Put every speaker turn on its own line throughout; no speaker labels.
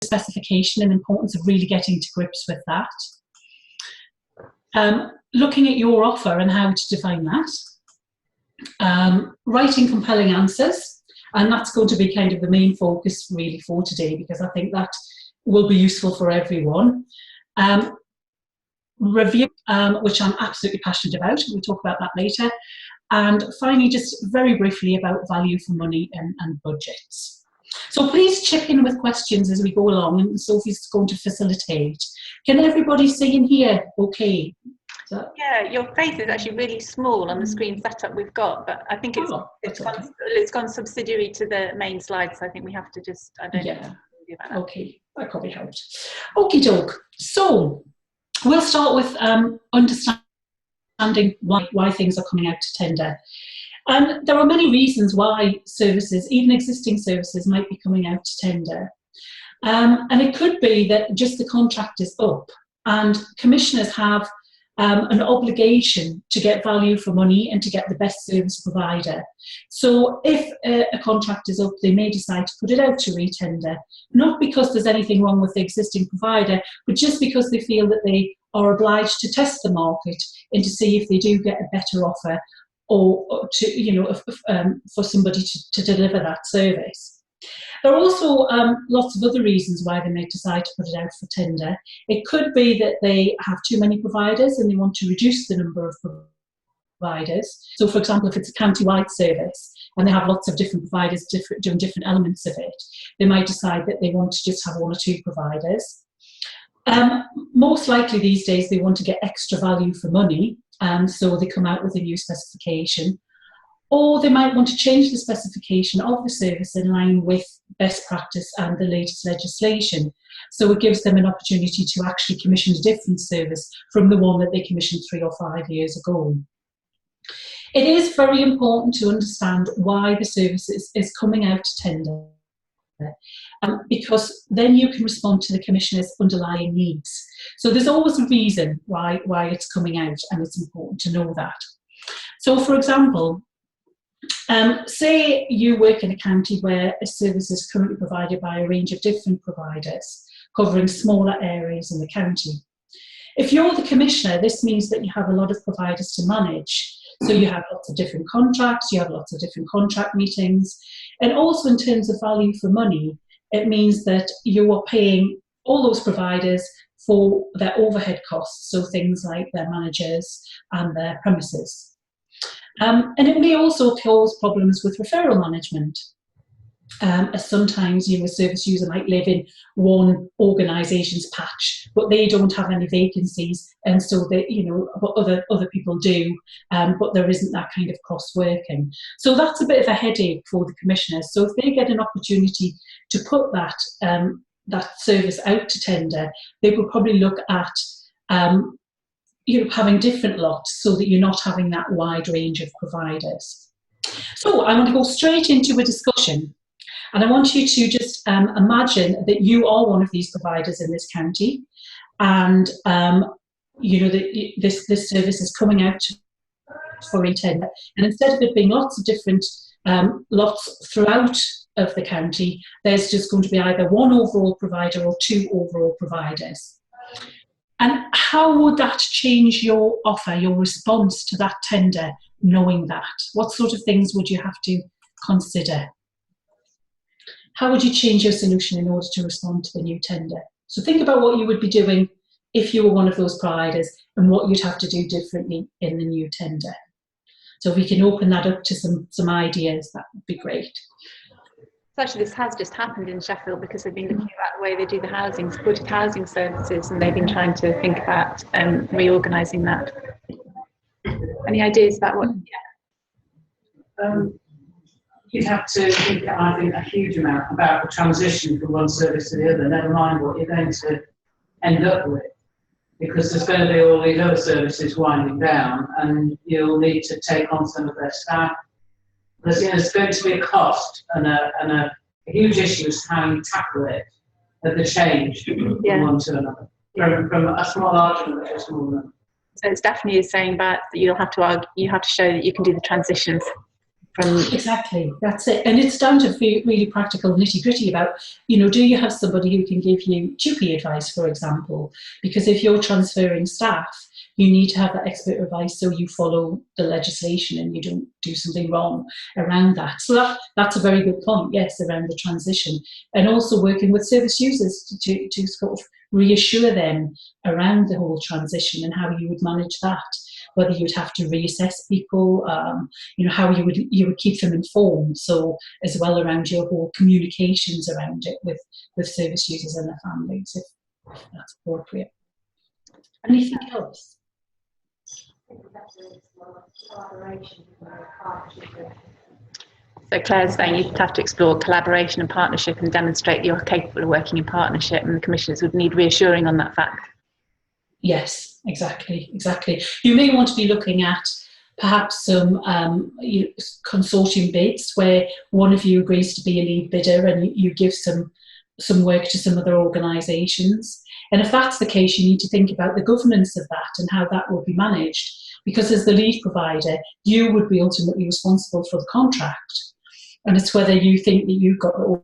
specification and the importance of really getting to grips with that. Looking at your offer and how to define that. Writing compelling answers, and that's going to be kind of the main focus really for today, because I think that will be useful for everyone. Review, which I'm absolutely passionate about. We'll talk about that later. And finally, just very briefly about value for money and budgets. So please chip in with questions as we go along, and Sophie's going to facilitate. Can everybody see and hear okay?
Yeah, your face is actually really small on the screen setup we've got, but I think it's gone subsidiary to the main slide, so I think we have to just, I don't know about that.
Okay, that probably helped. Okie doke. So we'll start with understanding why things are coming out to tender. And there are many reasons why services, even existing services, might be coming out to tender. And it could be that just the contract is up and commissioners have an obligation to get value for money and to get the best service provider. So if a contract is up, they may decide to put it out to re-tender, not because there's anything wrong with the existing provider, but just because they feel that they are obliged to test the market and to see if they do get a better offer or to, you know, for somebody to deliver that service. There are also lots of other reasons why they may decide to put it out for tender. It could be that they have too many providers and they want to reduce the number of providers. So, for example, if it's a county-wide service and they have lots of different providers doing different elements of it, they might decide that they want to just have one or two providers. Most likely these days they want to get extra value for money, so they come out with a new specification. Or they might want to change the specification of the service in line with best practice and the latest legislation. So it gives them an opportunity to actually commission a different service from the one that they commissioned 3 or 5 years ago. It is very important to understand why the service is coming out to tender, because then you can respond to the commissioner's underlying needs. So there's always a reason why it's coming out, and it's important to know that. So, for example, say you work in a county where a service is currently provided by a range of different providers covering smaller areas in the county. If you're the commissioner, this means that you have a lot of providers to manage. So you have lots of different contracts, you have lots of different contract meetings, and also in terms of value for money, it means that you are paying all those providers for their overhead costs, so things like their managers and their premises. And it may also cause problems with referral management. As sometimes a service user might live in one organisation's patch, but they don't have any vacancies, and so they, but other people do, but there isn't that kind of cross-working. So that's a bit of a headache for the commissioners. So if they get an opportunity to put that service out to tender, they will probably look at having different lots so that you're not having that wide range of providers. So I want to go straight into a discussion, and I want you to just imagine that you are one of these providers in this county, and that this service is coming out for re-tender, and instead of it being lots of different lots throughout of the county, there's just going to be either one overall provider or two overall providers. And how would that change your offer, your response to that tender, knowing that? What sort of things would you have to consider? How would you change your solution in order to respond to the new tender? So think about what you would be doing if you were one of those providers and what you'd have to do differently in the new tender. So if we can open that up to some ideas, that would be great.
Actually, this has just happened in Sheffield because they've been looking at the way they do the supported housing services, and they've been trying to think about reorganising that. Any ideas about what?
Yeah. You'd have to think, I think, a huge amount about the transition from one service to the other, never mind what you're going to end up with, because there's going to be all these other services winding down, and you'll need to take on some of their staff. There's going to be a cost and a huge issue as to how you tackle it, of the change from one to another, from a small argument to a small one.
So it's definitely saying about that you have to show that you can do the transitions. from.
Exactly, that's it. And it's down to really practical nitty gritty about, do you have somebody who can give you GP advice, for example? Because if you're transferring staff, you need to have that expert advice so you follow the legislation and you don't do something wrong around that. So that's a very good point, yes, around the transition. And also working with service users to sort of reassure them around the whole transition and how you would manage that. Whether you'd have to reassess people, how you would keep them informed. So as well around your whole communications around it with service users and their families, if that's appropriate. Anything else?
So Claire's saying you'd have to explore collaboration and partnership and demonstrate you're capable of working in partnership, and the commissioners would need reassuring on that fact.
Yes, exactly. You may want to be looking at perhaps some consortium bids where one of you agrees to be a lead bidder and you give some work to some other organisations. And if that's the case, you need to think about the governance of that and how that will be managed. Because as the lead provider, you would be ultimately responsible for the contract. And it's whether you think that you've got the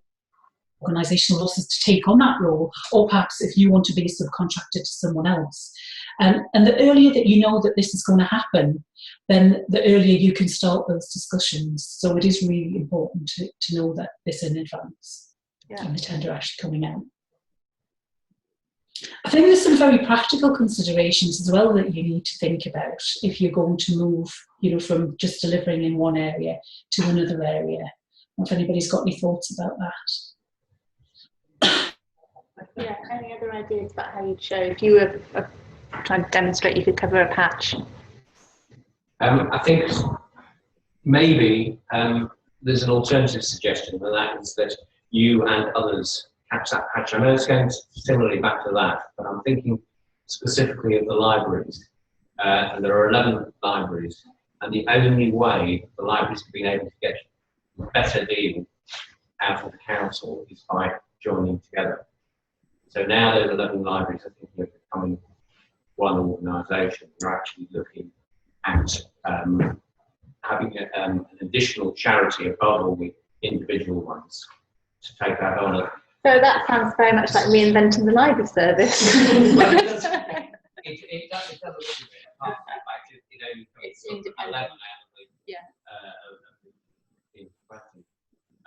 organisational resources to take on that role, or perhaps if you want to be subcontracted to someone else. And the earlier that you know that this is going to happen, then the earlier you can start those discussions. So it is really important to know that this in advance, and the tender actually coming out. I think there's some very practical considerations as well that you need to think about if you're going to move, from just delivering in one area to another area. I don't know if anybody's got any thoughts about that.
Yeah, any other ideas about how you'd show if you were trying to demonstrate you could cover a patch?
I think maybe there's an alternative suggestion, and that is that you and others catch that patch. I know it's going similarly back to that, but I'm thinking specifically of the libraries. And there are 11 libraries, and the only way the libraries have been able to get a better deal out of the council is by joining together. So now those 11 libraries are thinking of becoming one organisation. They're actually looking at having an additional charity above all the individual ones to take that on.
So that sounds very much like reinventing the library service.
Well, it does a little bit. It's independent. 11 out of the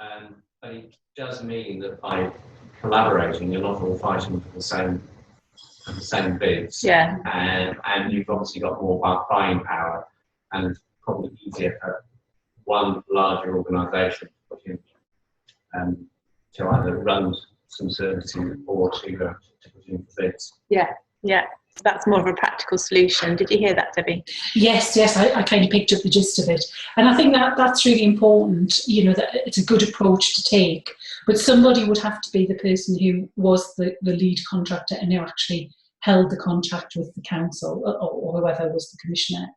20. But it does mean that by collaborating, you're not all fighting for the same bids. Yeah. And you've obviously got more buying power, and probably easier for one larger organisation to put in to either run some services or to put in bids.
Yeah. So that's more of a practical solution. Did you hear that, Debbie?
Yes, I kind of picked up the gist of it. And I think that's really important, that it's a good approach to take. But somebody would have to be the person who was the lead contractor and who actually held the contract with the council or whoever was the commissioner.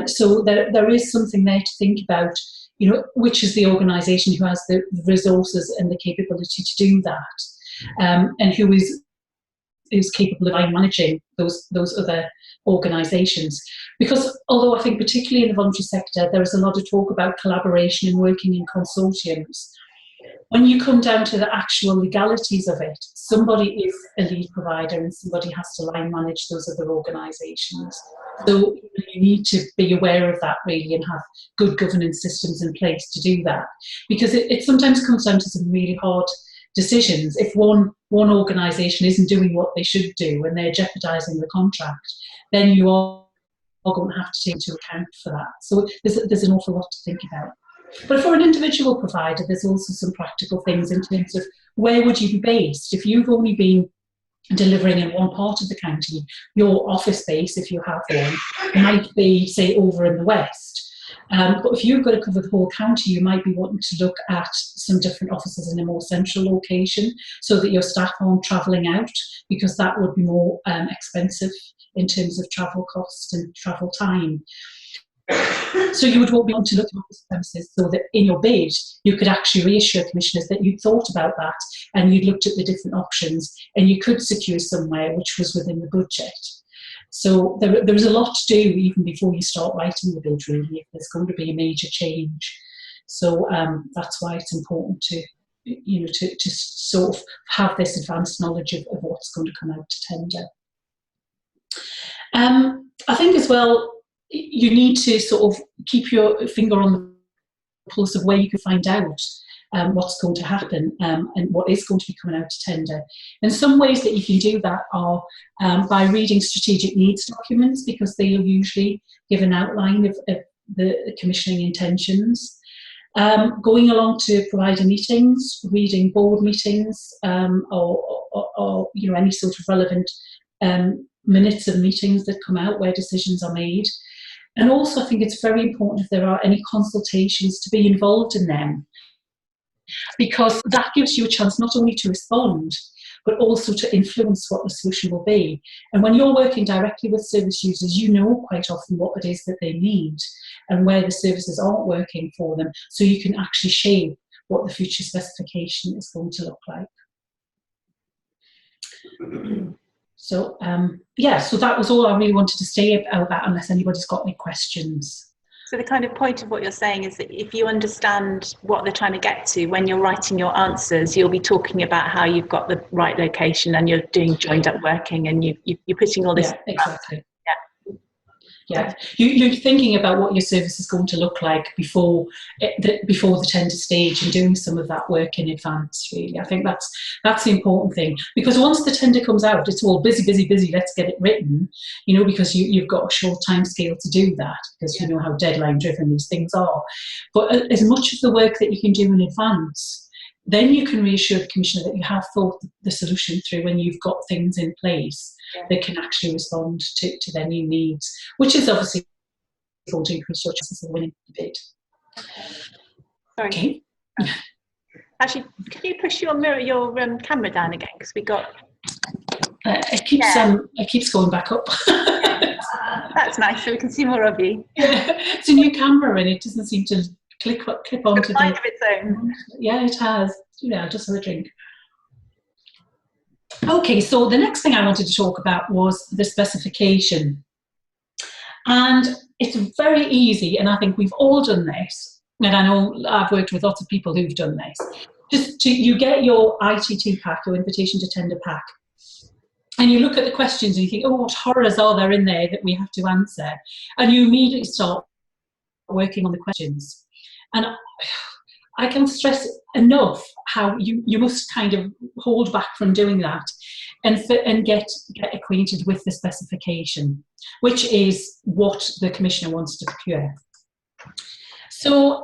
So there is something there to think about, which is the organisation who has the resources and the capability to do that, and who's capable of managing those other organisations. Because although I think particularly in the voluntary sector, there is a lot of talk about collaboration and working in consortiums, when you come down to the actual legalities of it, somebody is a lead provider and somebody has to line manage those other organisations. So you need to be aware of that really and have good governance systems in place to do that. Because it sometimes comes down to some really hard decisions. If one organisation isn't doing what they should do and they're jeopardising the contract, then you are going to have to take into account for that. So there's an awful lot to think about. But for an individual provider, there's also some practical things in terms of where would you be based? If you've only been delivering in one part of the county, your office base, if you have one, might be, say, over in the west. But if you've got to cover the whole county, you might be wanting to look at some different offices in a more central location so that your staff aren't travelling out, because that would be more expensive in terms of travel cost and travel time. So you would want to look at office premises so that in your bid you could actually reassure commissioners that you'd thought about that and you'd looked at the different options and you could secure somewhere which was within the budget. So there is a lot to do even before you start writing the bid, really, if there's going to be a major change. So that's why it's important to, you know, to sort of have this advanced knowledge of what's going to come out to tender. I think as well, you need to sort of keep your finger on the pulse of where you can find out what's going to happen and what is going to be coming out to tender. And some ways that you can do that are by reading strategic needs documents, because they will usually give an outline of the commissioning intentions. Going along to provider meetings, reading board meetings, or you know, any sort of relevant minutes of meetings that come out where decisions are made. And also I think it's very important if there are any consultations to be involved in them, because that gives you a chance not only to respond, but also to influence what the solution will be. And when you're working directly with service users, you know quite often what it is that they need and where the services aren't working for them, so you can actually shape what the future specification is going to look like. So yeah, so that was all I really wanted to say about that, unless anybody's got any questions.
So the kind of point of what you're saying is that if you understand what they're trying to get to, when you're writing your answers, you'll be talking about how you've got the right location and you're doing joined up working, and you're putting all this.
Yeah, exactly. Yeah, you're thinking about what your service is going to look like before the tender stage, and doing some of that work in advance. Really, I think that's the important thing, because once the tender comes out, it's all busy, busy, busy. Let's get it written, you know, because you've got a short time scale to do that, because you know how deadline driven these things are. But as much of the work that you can do in advance, then you can reassure the commissioner that you have thought the solution through, and you've got things in place that can actually respond to their new needs, which is obviously going to increase your chances of winning the bid.
Sorry.
Okay.
Actually, can you push your camera down again, because we got.
It keeps going back up.
That's nice, so we can see more of you.
It's a new camera, and it doesn't seem to clip onto
mind of its own.
Yeah, it has. Yeah, just have a drink. Okay, so the next thing I wanted to talk about was the specification. And it's very easy, and I think we've all done this, and I know I've worked with lots of people who've done this. You get your ITT pack, your invitation to tender pack, and you look at the questions and you think, oh, what horrors are there in there that we have to answer? And you immediately start working on the questions. And I can't stress enough how you must kind of hold back from doing that and get acquainted with the specification, which is what the commissioner wants to procure. So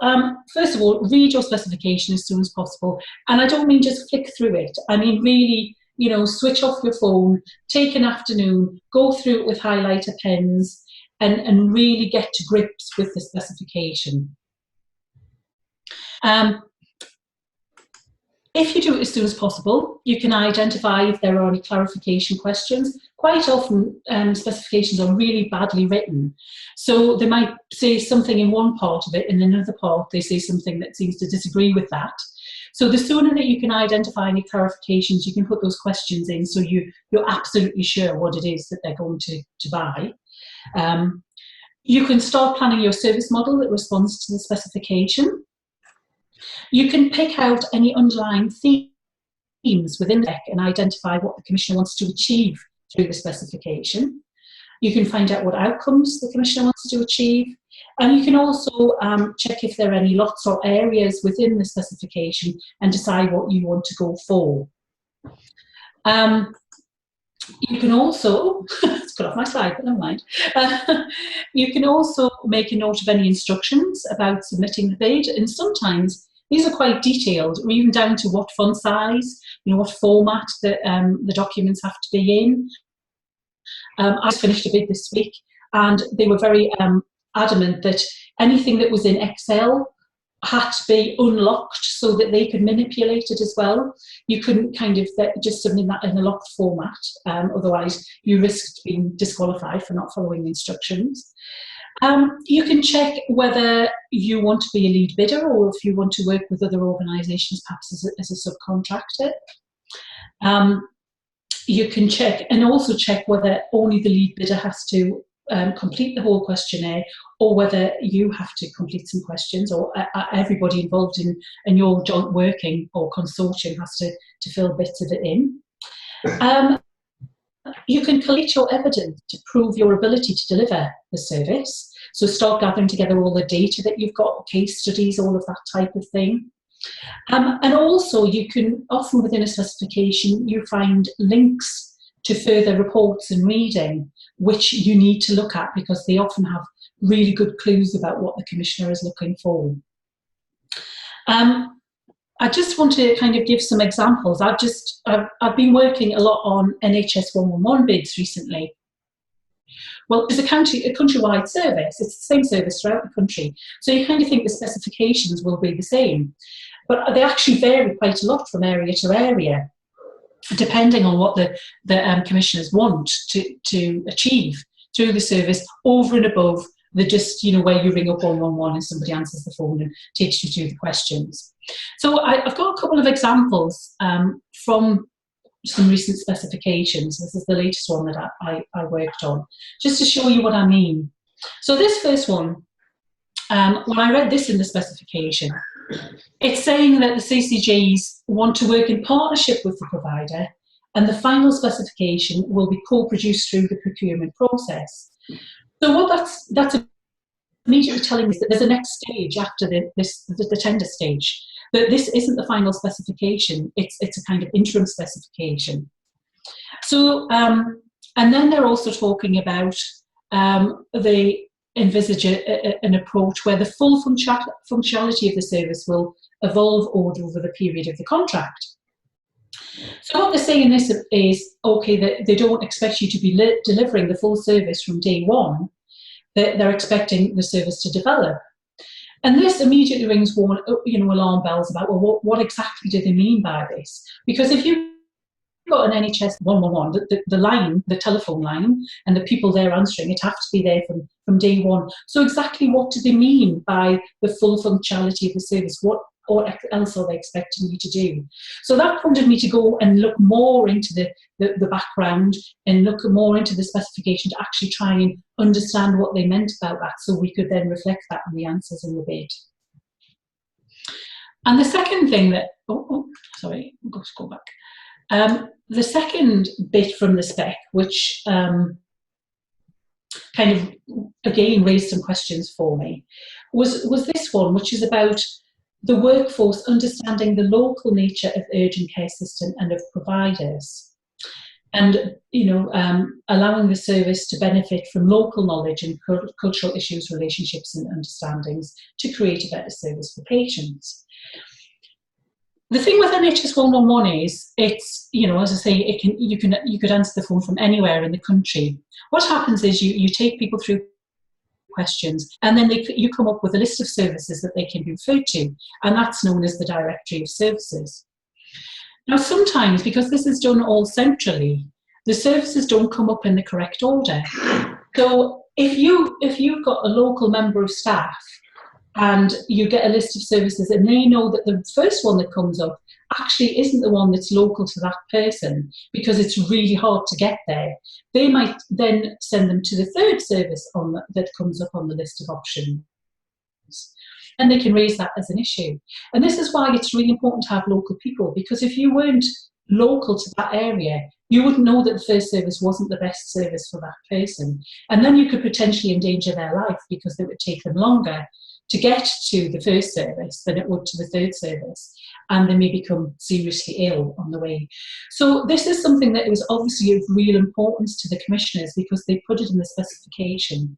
first of all, read your specification as soon as possible. And I don't mean just flick through it. I mean really, you know, switch off your phone, take an afternoon, go through it with highlighter pens, and really get to grips with the specification. If you do it as soon as possible, you can identify if there are any clarification questions. Quite often, specifications are really badly written. So they might say something in one part of it, and in another part they say something that seems to disagree with that. So the sooner that you can identify any clarifications, you can put those questions in, so you're absolutely sure what it is that they're going to buy. You can start planning your service model that responds to the specification. You can pick out any underlying themes within the deck and identify what the commissioner wants to achieve through the specification. You can find out what outcomes the commissioner wants to achieve, and you can also check if there are any lots or areas within the specification and decide what you want to go for. You can also, it's cut off my slide, but never mind. You can also make a note of any instructions about submitting the bid, and sometimes these are quite detailed, or even down to what font size, you know, what format the documents have to be in. I just finished a bid this week, and they were very adamant that anything that was in Excel had to be unlocked so that they could manipulate it as well. You couldn't kind of just submit that in a locked format, otherwise you risked being disqualified for not following instructions. You can check whether you want to be a lead bidder or if you want to work with other organisations, perhaps as a subcontractor. You can check and also check whether only the lead bidder has to complete the whole questionnaire, or whether you have to complete some questions, or everybody involved in your joint working or consortium has to fill bits of it in. You can collect your evidence to prove your ability to deliver the service. So start gathering together all the data that you've got, case studies, all of that type of thing. And also you can, often within a specification, you find links to further reports and reading, which you need to look at because they often have really good clues about what the Commissioner is looking for. I just want to kind of give some examples. I've been working a lot on NHS 111 bids recently. Well, it's a countrywide service. It's the same service throughout the country. So you kind of think the specifications will be the same. But they actually vary quite a lot from area to area, depending on what the commissioners want to achieve through the service, over and above the just, where you ring up 111 and somebody answers the phone and takes you through the questions. So I've got a couple of examples from some recent specifications. This is the latest one that I worked on, just to show you what I mean. So this first one, when I read this in the specification, it's saying that the CCGs want to work in partnership with the provider, and the final specification will be co-produced through the procurement process. So what that's immediately telling us that there's a next stage after the tender stage, that this isn't the final specification, it's a kind of interim specification. So, and then they're also talking about they envisage an approach where the full functionality of the service will evolve over the period of the contract. So what they're saying in this is, okay, that they don't expect you to be delivering the full service from day one. They're expecting the service to develop. And this immediately rings alarm bells about, well, what exactly do they mean by this? Because if you've got an NHS 111, the line, the telephone line, and the people there answering it have to be there from day one. So exactly what do they mean by the full functionality of the service? What else are they expecting you to do? So that prompted me to go and look more into the background and look more into the specification to actually try and understand what they meant about that, so we could then reflect that in the answers in the bid. And the second thing that, sorry, I'm going to go back. The second bit from the spec, which kind of again raised some questions for me, was this one, which is about the workforce understanding the local nature of urgent care system and of providers, and allowing the service to benefit from local knowledge and cultural issues, relationships and understandings to create a better service for patients. The thing with NHS 111 is, it's, as I say, you could answer the phone from anywhere in the country. What happens is you take people through questions, and then you come up with a list of services that they can be referred to, and that's known as the Directory of Services. Now, sometimes, because this is done all centrally, the services don't come up in the correct order. So if you've got a local member of staff and you get a list of services and they know that the first one that comes up actually isn't the one that's local to that person because it's really hard to get there, they might then send them to the third service that comes up on the list of options. And they can raise that as an issue. And this is why it's really important to have local people, because if you weren't local to that area, you wouldn't know that the first service wasn't the best service for that person. And then you could potentially endanger their life because it would take them longer to get to the first service than it would to the third service, and they may become seriously ill on the way. So this is something that was obviously of real importance to the commissioners because they put it in the specification.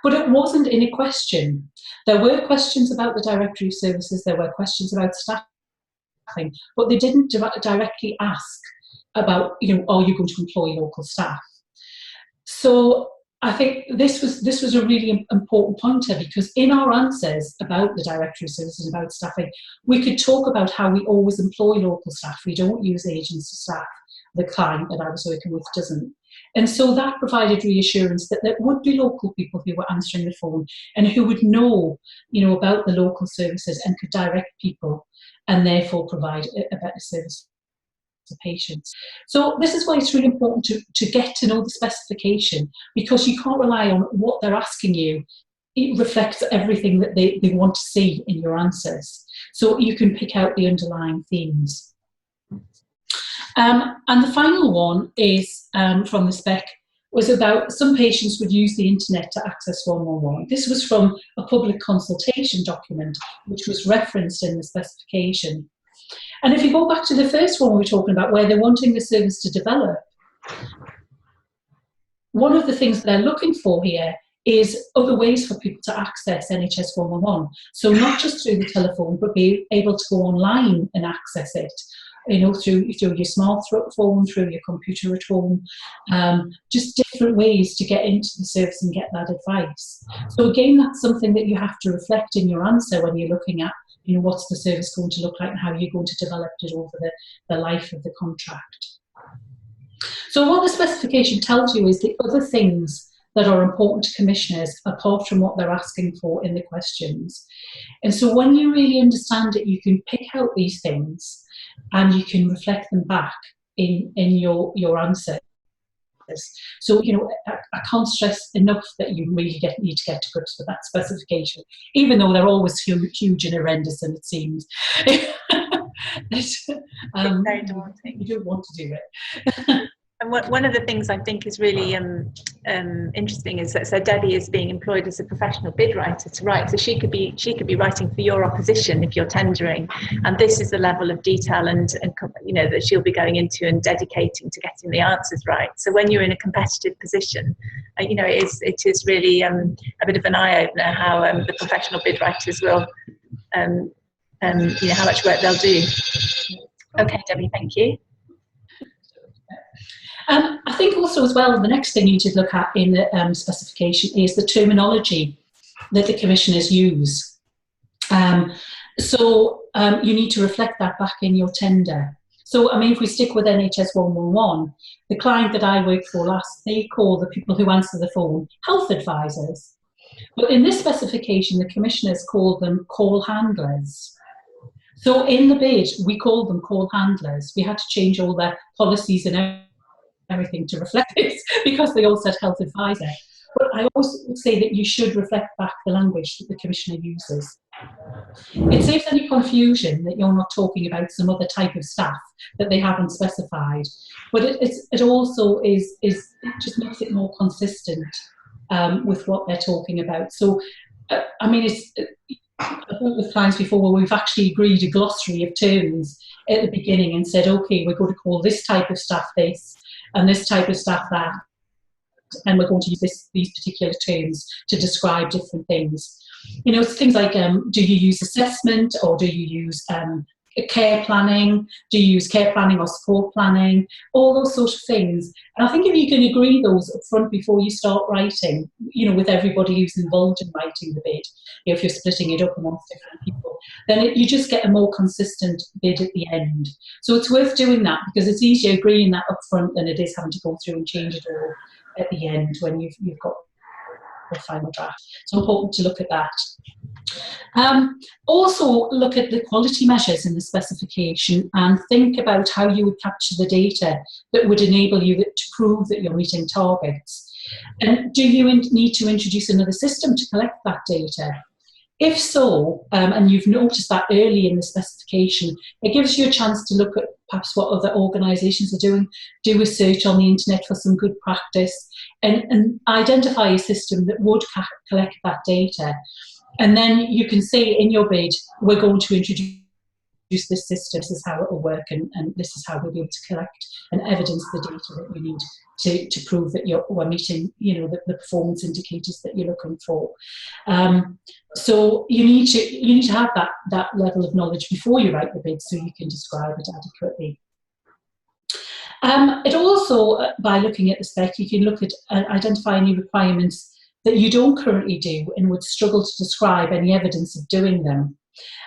But it wasn't in a question. There were questions about the Directory of Services, there were questions about staffing, but they didn't directly ask about, are you going to employ local staff? So I think this was a really important pointer, because in our answers about the Directory of Services and about staffing, we could talk about how we always employ local staff. We don't use agency staff. The client that I was working with doesn't. And so that provided reassurance that there would be local people who were answering the phone and who would know, about the local services and could direct people and therefore provide a better service of patients. So this is why it's really important to get to know the specification, because you can't rely on what they're asking you. It reflects everything that they want to see in your answers. So you can pick out the underlying themes. And the final one is from the spec, was about some patients would use the internet to access 111. This was from a public consultation document, which was referenced in the specification. And if you go back to the first one we were talking about, where they're wanting the service to develop, one of the things that they're looking for here is other ways for people to access NHS 111. So not just through the telephone, but be able to go online and access it, you know, through your smartphone, through your computer at home, just different ways to get into the service and get that advice. So again, that's something that you have to reflect in your answer when you're looking at, you know, what's the service going to look like and how you're going to develop it over the life of the contract. So what the specification tells you is the other things that are important to commissioners apart from what they're asking for in the questions. And so when you really understand it, you can pick out these things and you can reflect them back in your answers. So, you know, I can't stress enough that you really need to get to grips with that specification, even though they're always huge and horrendous, and it seems
very daunting.
You don't want to do it.
And one of the things I think is really interesting is that, so Debbie is being employed as a professional bid writer to write, so she could be writing for your opposition if you're tendering, and this is the level of detail and you know, that she'll be going into and dedicating to getting the answers right. So when you're in a competitive position, you know, it is really a bit of an eye opener how the professional bid writers will, you know, how much work they'll do. Okay, Debbie, thank you.
I think also as well, the next thing you need to look at in the specification is the terminology that the commissioners use. So you need to reflect that back in your tender. So, I mean, if we stick with NHS 111, the client that I worked for last, they call the people who answer the phone health advisors. But in this specification, the commissioners call them call handlers. So in the bid, we called them call handlers. We had to change all their policies and everything to reflect this because they all said health advisor. But I always would say that you should reflect back the language that the commissioner uses. It saves any confusion that you're not talking about some other type of staff that they haven't specified. But it also it just makes it more consistent with what they're talking about. So, I mean, I've worked with clients before where we've actually agreed a glossary of terms at the beginning and said, okay, we're going to call this type of staff this, and this type of staff that, and we're going to use these particular terms to describe different things. You know, it's things like, do you use assessment, or do you use care planning? Do you use care planning or support planning? All those sort of things. And I think if you can agree those up front before you start writing, you know, with everybody who's involved in writing the bid, you know, if you're splitting it up amongst different people, then you just get a more consistent bid at the end. So it's worth doing that because it's easier agreeing that up front than it is having to go through and change it all at the end when you've got the final draft. So important to look at that. Also look at the quality measures in the specification and think about how you would capture the data that would enable you to prove that you're meeting targets. And do you need to introduce another system to collect that data? If so, and you've noticed that early in the specification, it gives you a chance to look at perhaps what other organisations are doing, do a search on the internet for some good practice, and identify a system that would collect that data. And then you can say in your bid, we're going to introduce this system, this is how it will work, and this is how we'll be able to collect and evidence the data that we need to prove that we're meeting, you know, the performance indicators that you're looking for. So you need to have that level of knowledge before you write the bid so you can describe it adequately. It also, by looking at the spec, you can look at identify any requirements that you don't currently do and would struggle to describe any evidence of doing them.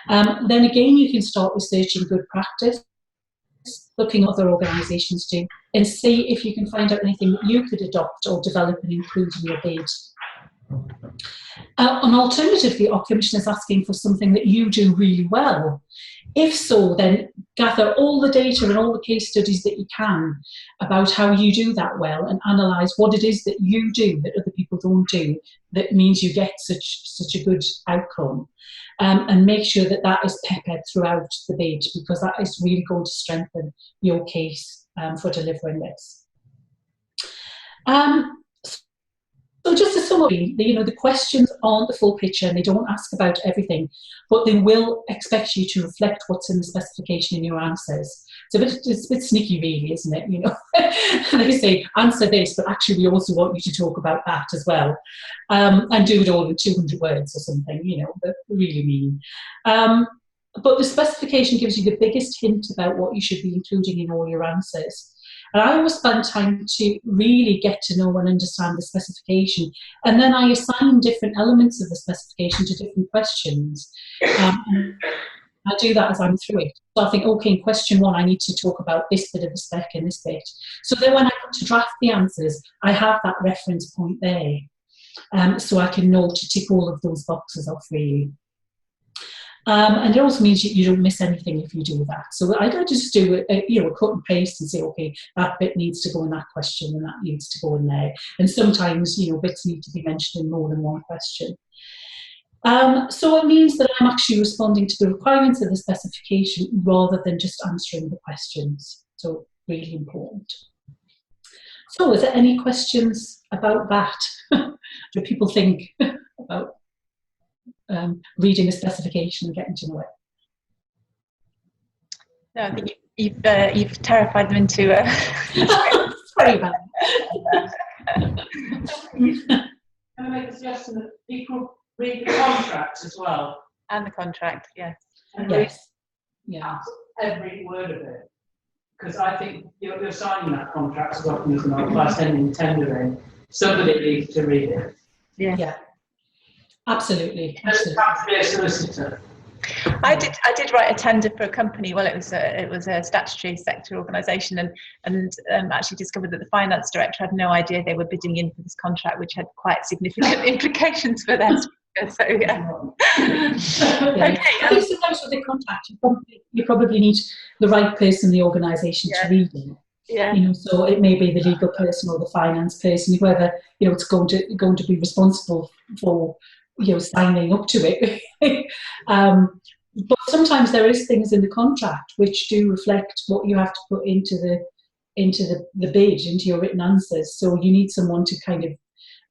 Then again, you can start researching good practice, looking at other organisations do, and see if you can find out anything that you could adopt or develop and include in your bid. And alternatively, our commission is asking for something that you do really well. If so, then gather all the data and all the case studies that you can about how you do that well, and analyse what it is that you do that other people don't do that means you get such a good outcome. And make sure that that is peppered throughout the bid, because that is really going to strengthen your case for delivering this. So just a summary, the questions aren't the full picture and they don't ask about everything, but they will expect you to reflect what's in the specification in your answers. It's a bit sneaky really, isn't it? They say, answer this, but actually we also want you to talk about that as well. And do it all in 200 words or something, but really mean. But the specification gives you the biggest hint about what you should be including in all your answers. And I always spend time to really get to know and understand the specification. And then I assign different elements of the specification to different questions. I do that as I'm through it. So I think, okay, in question 1, I need to talk about this bit of the spec and this bit. So then when I come to draft the answers, I have that reference point there. So I can know to tick all of those boxes off really. And it also means you don't miss anything if you do that. So I just do a cut and paste and say, okay, that bit needs to go in that question and that needs to go in there. And sometimes, bits need to be mentioned in more than one question. So it means that I'm actually responding to the requirements of the specification rather than just answering the questions. So really important. So is there any questions about that? Do people think about reading a specification and getting to know it?
No, I think you've terrified them into.
Sorry about
Can I make a suggestion that people read the contract as well?
And the contract, yes.
And
Yes.
read
Yeah.
every word of it. Because I think you're signing that contract as often as not by sending tendering. Somebody needs to read it.
Yeah. Absolutely.
It doesn't have to be a solicitor.
I did write a tender for a company. Well, it was a statutory sector organisation, and actually discovered that the finance director had no idea they were bidding in for this contract, which had quite significant implications for their speaker. So yeah.
Okay. I think sometimes with the contract, you probably need the right person in the organisation to read it.
Yeah.
So it may be the legal person or the finance person, whoever it's going to be responsible for signing up to it. But sometimes there is things in the contract which do reflect what you have to put into the bid, into your written answers. So you need someone to kind of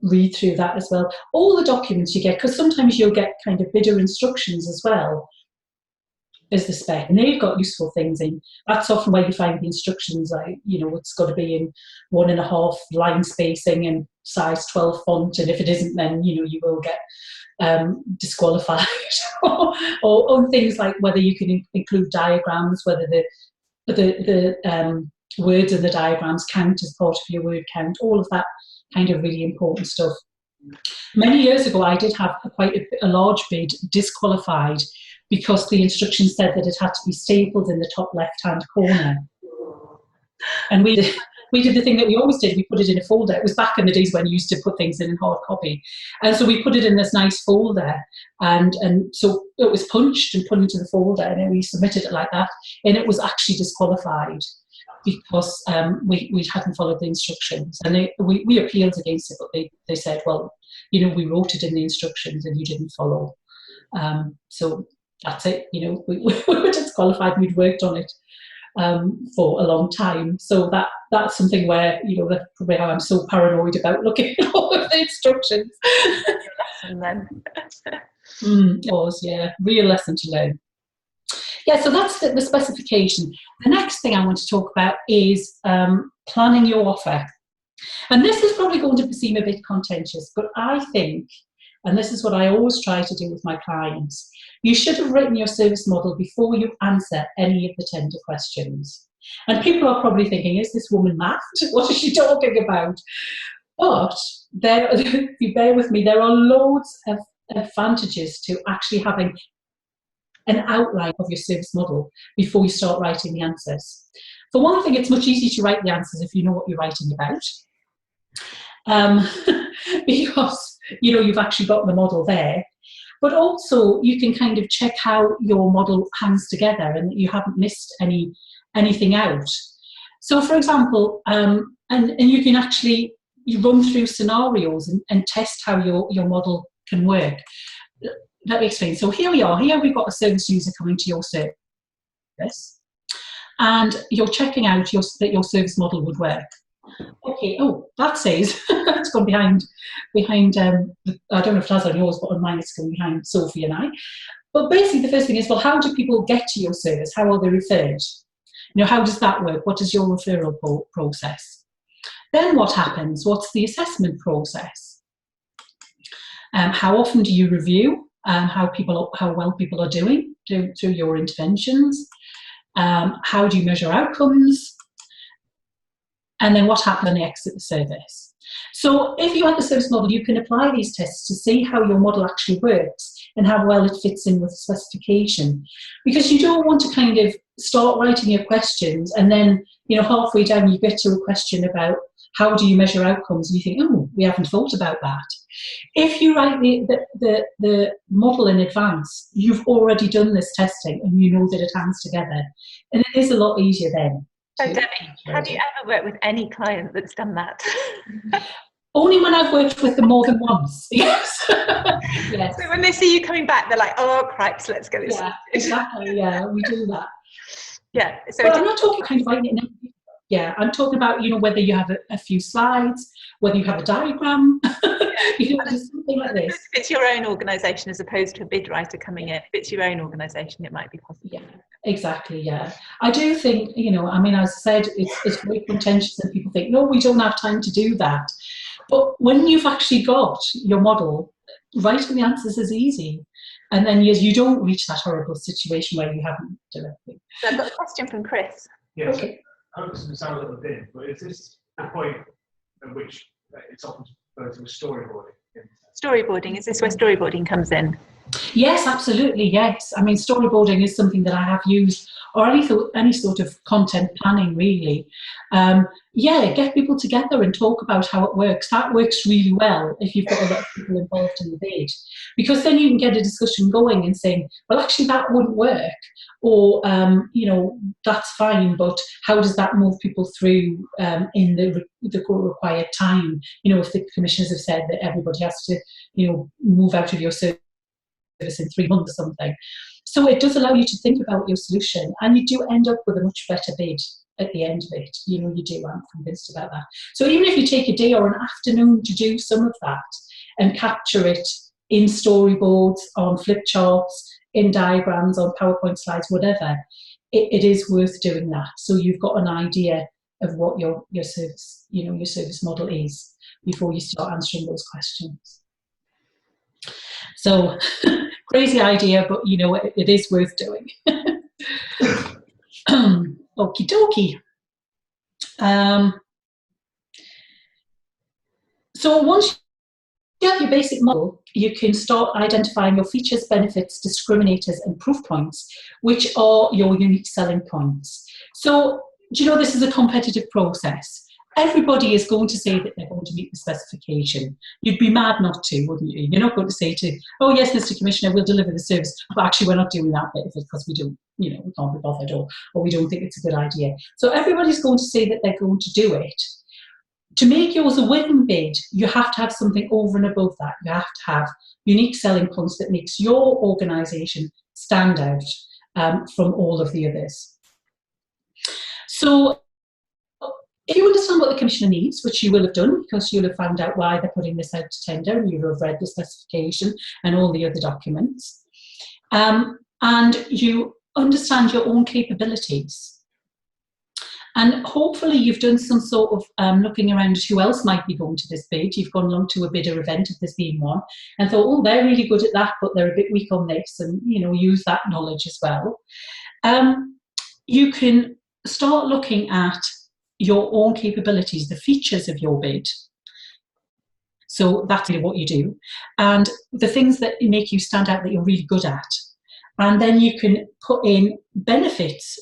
read through that as well. All the documents you get, because sometimes you'll get kind of bidder instructions as well as the spec, and they've got useful things in. That's often where you find the instructions, like, it's got to be in 1.5 line spacing and size 12 font, and if it isn't, then you will get disqualified. or things like whether you can include diagrams, whether the words in the diagrams count as part of your word count, all of that kind of really important stuff. Many years ago, I did have quite a large bid disqualified because the instructions said that it had to be stapled in the top left-hand corner. And we did the thing that we always did, we put it in a folder. It was back in the days when you used to put things in hard copy. And so we put it in this nice folder, and so it was punched and put into the folder, and then we submitted it like that, and it was actually disqualified because we hadn't followed the instructions. And we appealed against it, but they said, well, we wrote it in the instructions and you didn't follow. So that's it, we were disqualified. We'd worked on it for a long time. So that's something where, that's probably how I'm so paranoid about looking at all of the instructions.
And then
It was, yeah, real lesson to learn. Yeah, so that's the specification. The next thing I want to talk about is planning your offer. And this is probably going to seem a bit contentious, but I think, and this is what I always try to do with my clients, you should have written your service model before you answer any of the tender questions. And people are probably thinking, is this woman mad? What is she talking about? But if you bear with me, there are loads of advantages to actually having an outline of your service model before you start writing the answers. For one thing, it's much easier to write the answers if you know what you're writing about. Because you've actually got the model there. But also you can kind of check how your model hangs together and that you haven't missed anything out. So for example, and you can actually run through scenarios and test how your model can work. Let me explain. So here we are. Here we've got a service user coming to your service, and you're checking out that your service model would work. Okay. Oh, that says it's gone behind. I don't know if it has on yours, but on mine it's going behind Sophie and I. But basically, the first thing is, well, how do people get to your service? How are they referred? How does that work? What is your referral process? Then what happens? What's the assessment process? How often do you review how well people are doing through your interventions? How do you measure outcomes? And then what happens when they exit the service? So if you have the service model, you can apply these tests to see how your model actually works and how well it fits in with the specification. Because you don't want to kind of start writing your questions and then, halfway down you get to a question about how do you measure outcomes, and you think, oh, we haven't thought about that. If you write the model in advance, you've already done this testing and you know that it hangs together. And it is a lot easier then.
So Debbie, have you ever worked with any client that's done that?
Only when I've worked with them more than once. Yes. Yes.
So when they see you coming back, they're like, oh, cripes, let's get this.
Yeah, exactly. Yeah, we do that.
Yeah. So
but I'm not talking kind of writing it in. Yeah, I'm talking about, whether you have a few slides, whether you have a diagram, just something like this.
If it's your own organisation as opposed to a bid writer coming in, if it's your own organisation, it might be possible.
Yeah, exactly, yeah. I do think, as I said, it's very contentious and people think, no, we don't have time to do that. But when you've actually got your model, writing the answers is easy. And then you don't reach that horrible situation where you haven't directly.
So I've got a question from Chris.
Yes.
Okay.
I hope this doesn't sound a little dim, but is this the point at which it's often referred to as storyboarding?
Storyboarding, is this where storyboarding comes in?
Yes, absolutely, yes. I mean, storyboarding is something that I have used, or any sort of content planning, really. Get people together and talk about how it works. That works really well if you've got a lot of people involved in the bid, because then you can get a discussion going and saying, well, actually, that wouldn't work. Or, that's fine, but how does that move people through in the required time? If the commissioners have said that everybody has to, move out of your service in 3 months or something. So it does allow you to think about your solution, and you do end up with a much better bid at the end of it. You do, I'm convinced about that. So even if you take a day or an afternoon to do some of that and capture it in storyboards, on flip charts, in diagrams, on PowerPoint slides, whatever, it is worth doing that. So you've got an idea of what your service, your service model is before you start answering those questions. So crazy idea, but it is worth doing. Okie dokie. So once you have your basic model, you can start identifying your features, benefits, discriminators, and proof points, which are your unique selling points. So, this is a competitive process. Everybody is going to say that they're going to meet the specification. You'd be mad not to, wouldn't you? You're not going to say oh yes, Mr. Commissioner, we'll deliver the service, but actually we're not doing that bit of it because we don't, we can't be bothered, or we don't think it's a good idea. So everybody's going to say that they're going to do it. To make yours a winning bid, you have to have something over and above that. You have to have unique selling points that makes your organisation stand out from all of the others. So if you understand what the Commissioner needs, which you will have done because you'll have found out why they're putting this out to tender and you will have read the specification and all the other documents, and you understand your own capabilities, and hopefully you've done some sort of looking around at who else might be going to this bid. You've gone along to a bidder event, if there's been one, and thought, oh, they're really good at that, but they're a bit weak on this, and use that knowledge as well. You can start looking at your own capabilities, the features of your bid. So that's what you do, and the things that make you stand out that you're really good at. And then you can put in benefits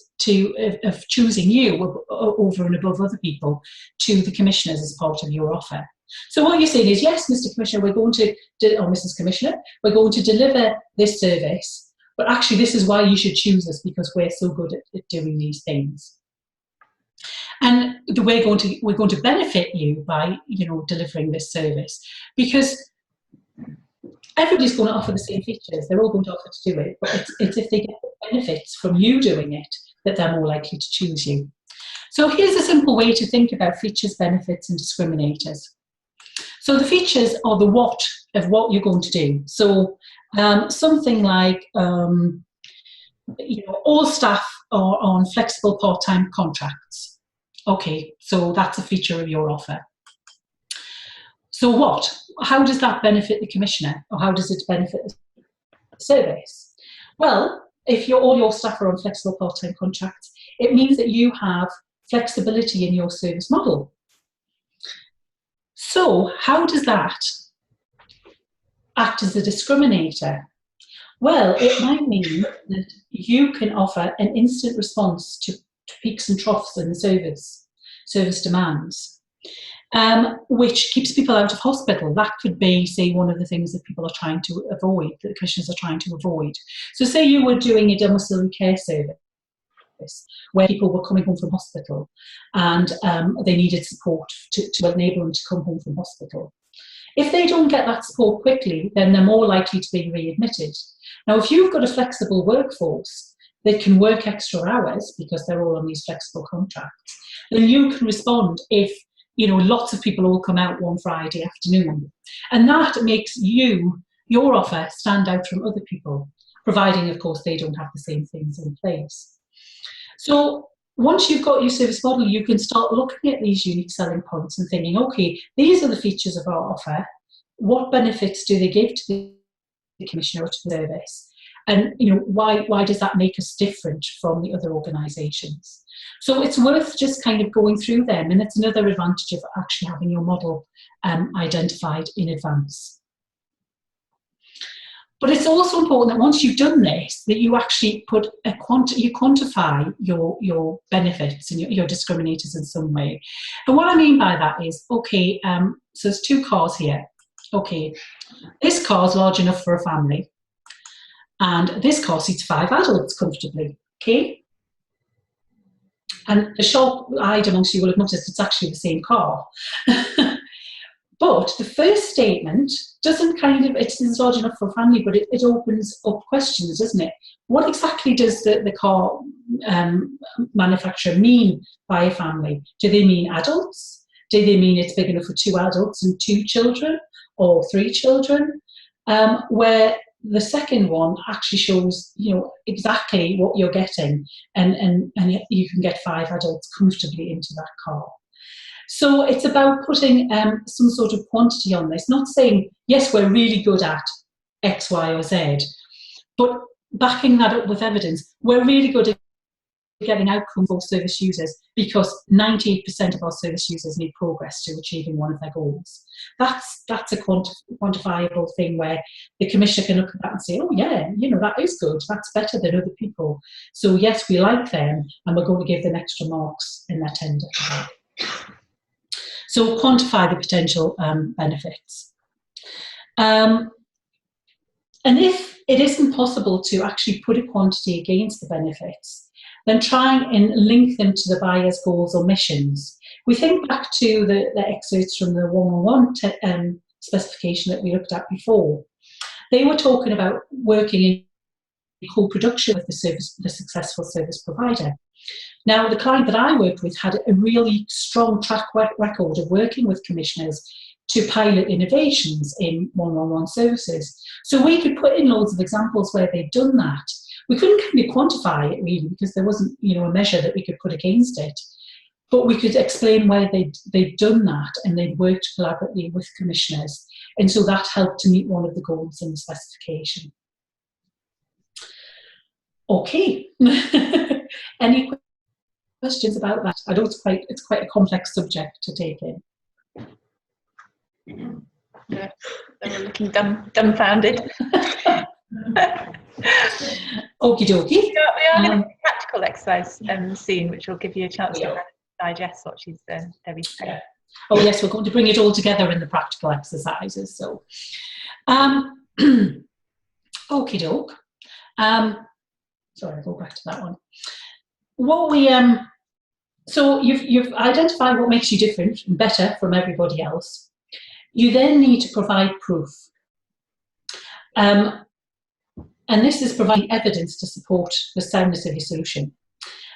of choosing you over and above other people to the commissioners as part of your offer. So what you're saying is, yes, Mr. Commissioner, we're going to, or Mrs. Commissioner, we're going to deliver this service, but actually this is why you should choose us, because we're so good at doing these things. And we're going to benefit you by, delivering this service, because everybody's going to offer the same features. They're all going to offer to do it, but it's if they get benefits from you doing it that they're more likely to choose you. So here's a simple way to think about features, benefits, and discriminators. So the features are the what of what you're going to do. So something like, all staff are on flexible part-time contracts. Okay, so that's a feature of your offer. So what? How does that benefit the Commissioner, or how does it benefit the service? Well, if all your staff are on flexible part-time contracts, it means that you have flexibility in your service model. So how does that act as a discriminator? Well, it might mean that you can offer an instant response to peaks and troughs in the service demands, which keeps people out of hospital. That could be, say, one of the things that people are trying to avoid, that the Commissioners are trying to avoid. So say you were doing a domiciliary care service where people were coming home from hospital and they needed support to enable them to come home from hospital. If they don't get that support quickly, then they're more likely to be readmitted. Now, if you've got a flexible workforce that can work extra hours because they're all on these flexible contracts, then you can respond if lots of people all come out one Friday afternoon. And that makes your offer stand out from other people, providing, of course, they don't have the same things in place. So once you've got your service model, you can start looking at these unique selling points and thinking, okay, these are the features of our offer. What benefits do they give to the Commissioner or to the service? And why does that make us different from the other organisations? So it's worth just kind of going through them, and it's another advantage of actually having your model identified in advance. But it's also important that once you've done this, that you actually put you quantify your benefits and your discriminators in some way. And what I mean by that is, okay, so there's 2 cars here. Okay, this car is large enough for a family, and this car seats 5 adults comfortably. Okay, and the sharp-eyed amongst you will have noticed it's actually the same car. But the first statement doesn't it's large enough for a family, but it opens up questions, doesn't it? What exactly does the car manufacturer mean by a family? Do they mean adults? Do they mean it's big enough for 2 adults and 2 children, or 3 children? Where the second one actually shows, exactly what you're getting, and you can get 5 adults comfortably into that car. So it's about putting some sort of quantity on this, not saying, yes, we're really good at X, Y, or Z, but backing that up with evidence. We're really good at getting outcome for service users because 98% of our service users need progress to achieving one of their goals. That's a quantifiable thing where the Commissioner can look at that and say, oh yeah, that is good, that's better than other people. So yes, we like them, and we're going to give them extra marks in their tender for that. So quantify the potential benefits. And if it isn't possible to actually put a quantity against the benefits, then try and link them to the buyer's goals or missions. We think back to the excerpts from the 111 specification that we looked at before. They were talking about working in co-production with the successful service provider. Now, the client that I worked with had a really strong track record of working with Commissioners to pilot innovations in 111 services. So we could put in loads of examples where they'd done that. We couldn't kind of quantify it really because there wasn't, a measure that we could put against it. But we could explain where they'd done that, and they'd worked collaboratively with Commissioners. And so that helped to meet one of the goals in the specification. Okay. Any questions about that? I know it's quite a complex subject to take in.
Yeah, they were looking dumbfounded.
Okie dokie.
We are going to do a practical exercise soon, which will give you a chance to digest what she's Debbie's saying.
Oh yes, we're going to bring it all together in the practical exercises. So, okie doke. Sorry, I'll go back to that one. What we so you've identified what makes you different and better from everybody else. You then need to provide proof. And this is providing evidence to support the soundness of your solution.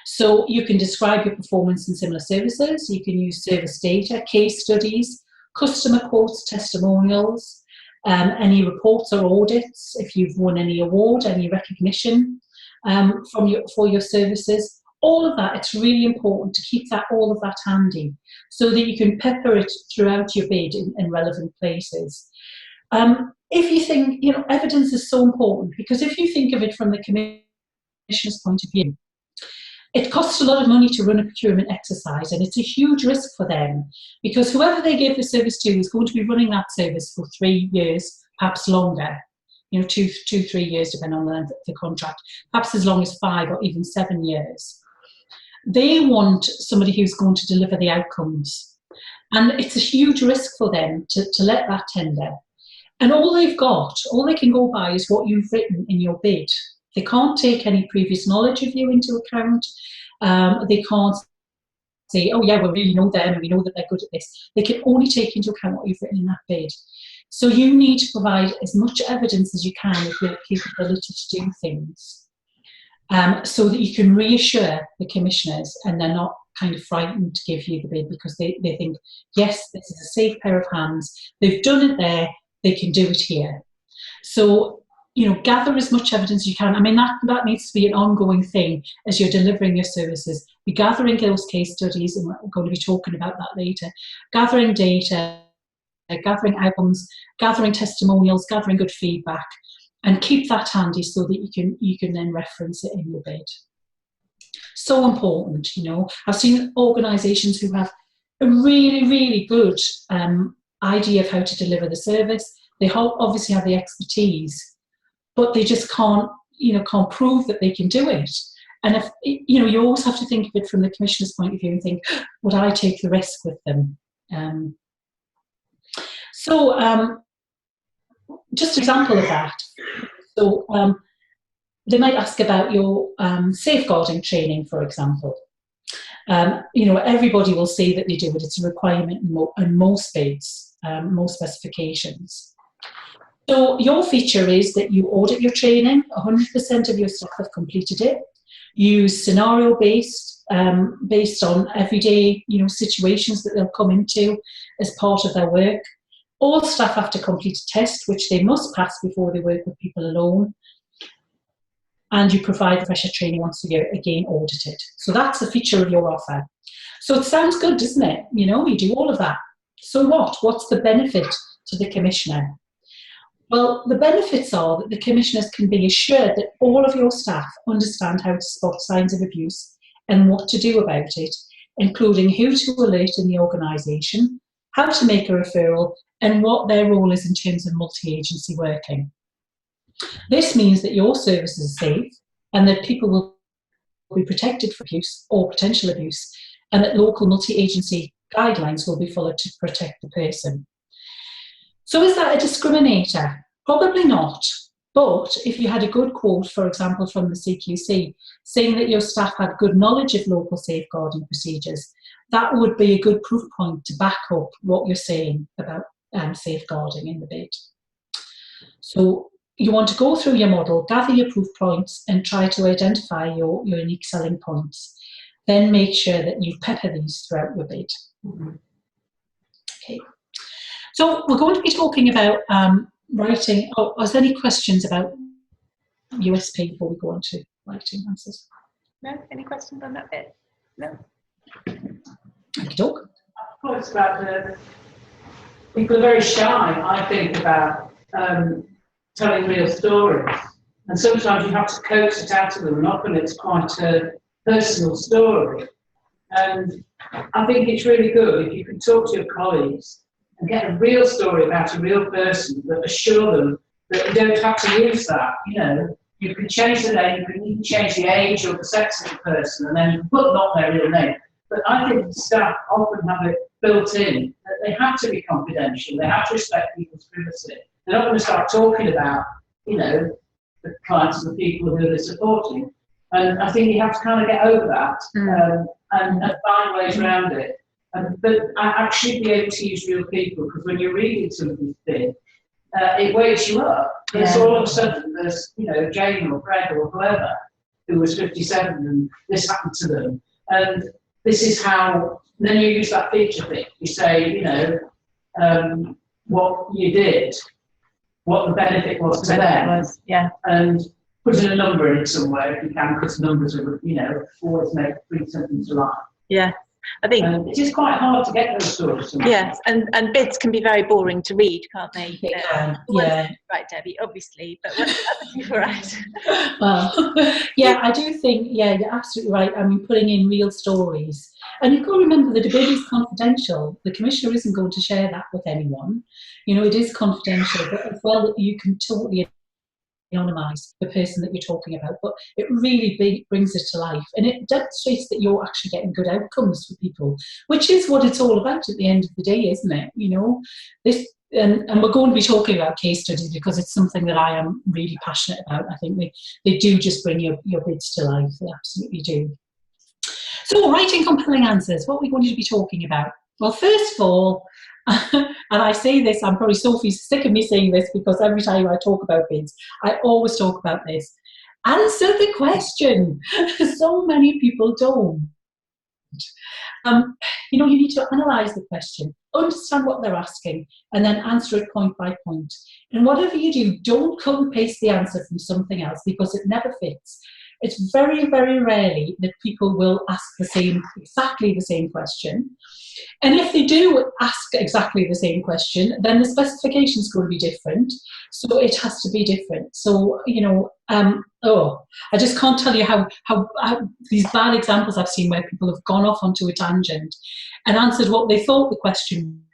So you can describe your performance in similar services, you can use service data, case studies, customer quotes, testimonials, any reports or audits, if you've won any award, any recognition for your services. All of that, it's really important to keep all of that handy so that you can pepper it throughout your bid in relevant places. If you think, evidence is so important, because if you think of it from the Commissioner's point of view, it costs a lot of money to run a procurement exercise, and it's a huge risk for them, because whoever they give the service to is going to be running that service for 3 years, perhaps longer, 2, 3 years, depending on the length of the contract, perhaps as long as 5 or even 7 years. They want somebody who's going to deliver the outcomes, and it's a huge risk for them to let that tender. And all they can go by is what you've written in your bid. They can't take any previous knowledge of you into account. They can't say, oh yeah, we really know them and we know that they're good at this. They can only take into account what you've written in that bid. So you need to provide as much evidence as you can of your capability to do things, so that you can reassure the commissioners and they're not kind of frightened to give you the bid, because they think, yes, this is a safe pair of hands. They've done it there, they can do it here. So, gather as much evidence as you can. I mean, that needs to be an ongoing thing as you're delivering your services. Be gathering those case studies, and we're going to be talking about that later. Gathering data, gathering outcomes, gathering testimonials, gathering good feedback, and keep that handy so that you can then reference it in your bid. So important, I've seen organisations who have a really, really good idea of how to deliver the service. They obviously have the expertise, but they just can't prove that they can do it. And if you always have to think of it from the Commissioner's point of view and think, would I take the risk with them? Just an example of that. So they might ask about your safeguarding training, for example. Everybody will say that they do it. It's a requirement in most bids, most specifications. So your feature is that you audit your training. 100% of your staff have completed it. Use scenario-based, based on everyday, situations that they'll come into as part of their work. All staff have to complete a test, which they must pass before they work with people alone. And you provide refresher training once a year, again audited. So that's the feature of your offer. So it sounds good, doesn't it? You do all of that. So what? What's the benefit to the Commissioner? Well, the benefits are that the Commissioners can be assured that all of your staff understand how to spot signs of abuse and what to do about it, including who to alert in the organisation, how to make a referral, and what their role is in terms of multi-agency working. This means that your services are safe and that people will be protected from abuse or potential abuse, and that local multi-agency guidelines will be followed to protect the person. So is that a discriminator? Probably not. But if you had a good quote, for example, from the CQC, saying that your staff had good knowledge of local safeguarding procedures, that would be a good proof point to back up what you're saying about safeguarding in the bid. So you want to go through your model, gather your proof points, and try to identify your unique selling points. Then make sure that you pepper these throughout your bid. Okay. So we're going to be talking about writing. Oh, are there any questions about USP before we go on to writing answers?
No? Any questions on that bit? No?
Thank you, Doug.
It's about people are very shy, I think, about telling real stories. And sometimes you have to coax it out of them, and often it's quite a personal story. And I think it's really good if you can talk to your colleagues and get a real story about a real person, but assure them that you don't have to use that. You can change the name, you can even change the age or the sex of the person, and then you put not their real name. But I think staff often have built in that they have to be confidential. They have to respect people's privacy. They're not going to start talking about, you know, the clients and the people who they're supporting. And I think you have to kind of get over that and find ways around it. But I should be able to use real people, because when you're reading something big, it wakes you up. Because all of a sudden there's, you know, Jane or Fred or whoever who was 57 and this happened to them. And this is how, then you use that feature thing. You say, you know, what you did, what the benefit was to them. And putting a number in it somewhere if you can, because numbers are, you know, always bring something to life.
Yeah. I think
it is quite hard to get those stories.
Yes, and bids can be very boring to read, can't they?
Yeah.
Right, Debbie, obviously, but what other people write?
Well, yeah, I do think, yeah, you're absolutely right. I mean, putting in real stories. And you've got to remember the debate is confidential. The Commissioner isn't going to share that with anyone. You know, it is confidential, but as well, you can totally anonymise the person that you're talking about, but it really brings it to life, and it demonstrates that you're actually getting good outcomes for people, which is what it's all about at the end of the day, isn't it? You know, this, and we're going to be talking about case studies because it's something that I am really passionate about. I think they do just bring your bids to life. They absolutely do. So, writing compelling answers. What are we going to be talking about? Well, first of all, and I say this, I'm probably Sophie's sick of me saying this, because every time I talk about bids, I always talk about this. Answer the question. So many people don't. You know, you need to analyse the question, understand what they're asking, and then answer it point by point. And whatever you do, don't cut and paste the answer from something else, because it never fits. It's very, very rarely that people will ask exactly the same question. And if they do ask exactly the same question, then the specification is going to be different. So it has to be different. So, you know, I just can't tell you how these bad examples I've seen where people have gone off onto a tangent and answered what they thought the question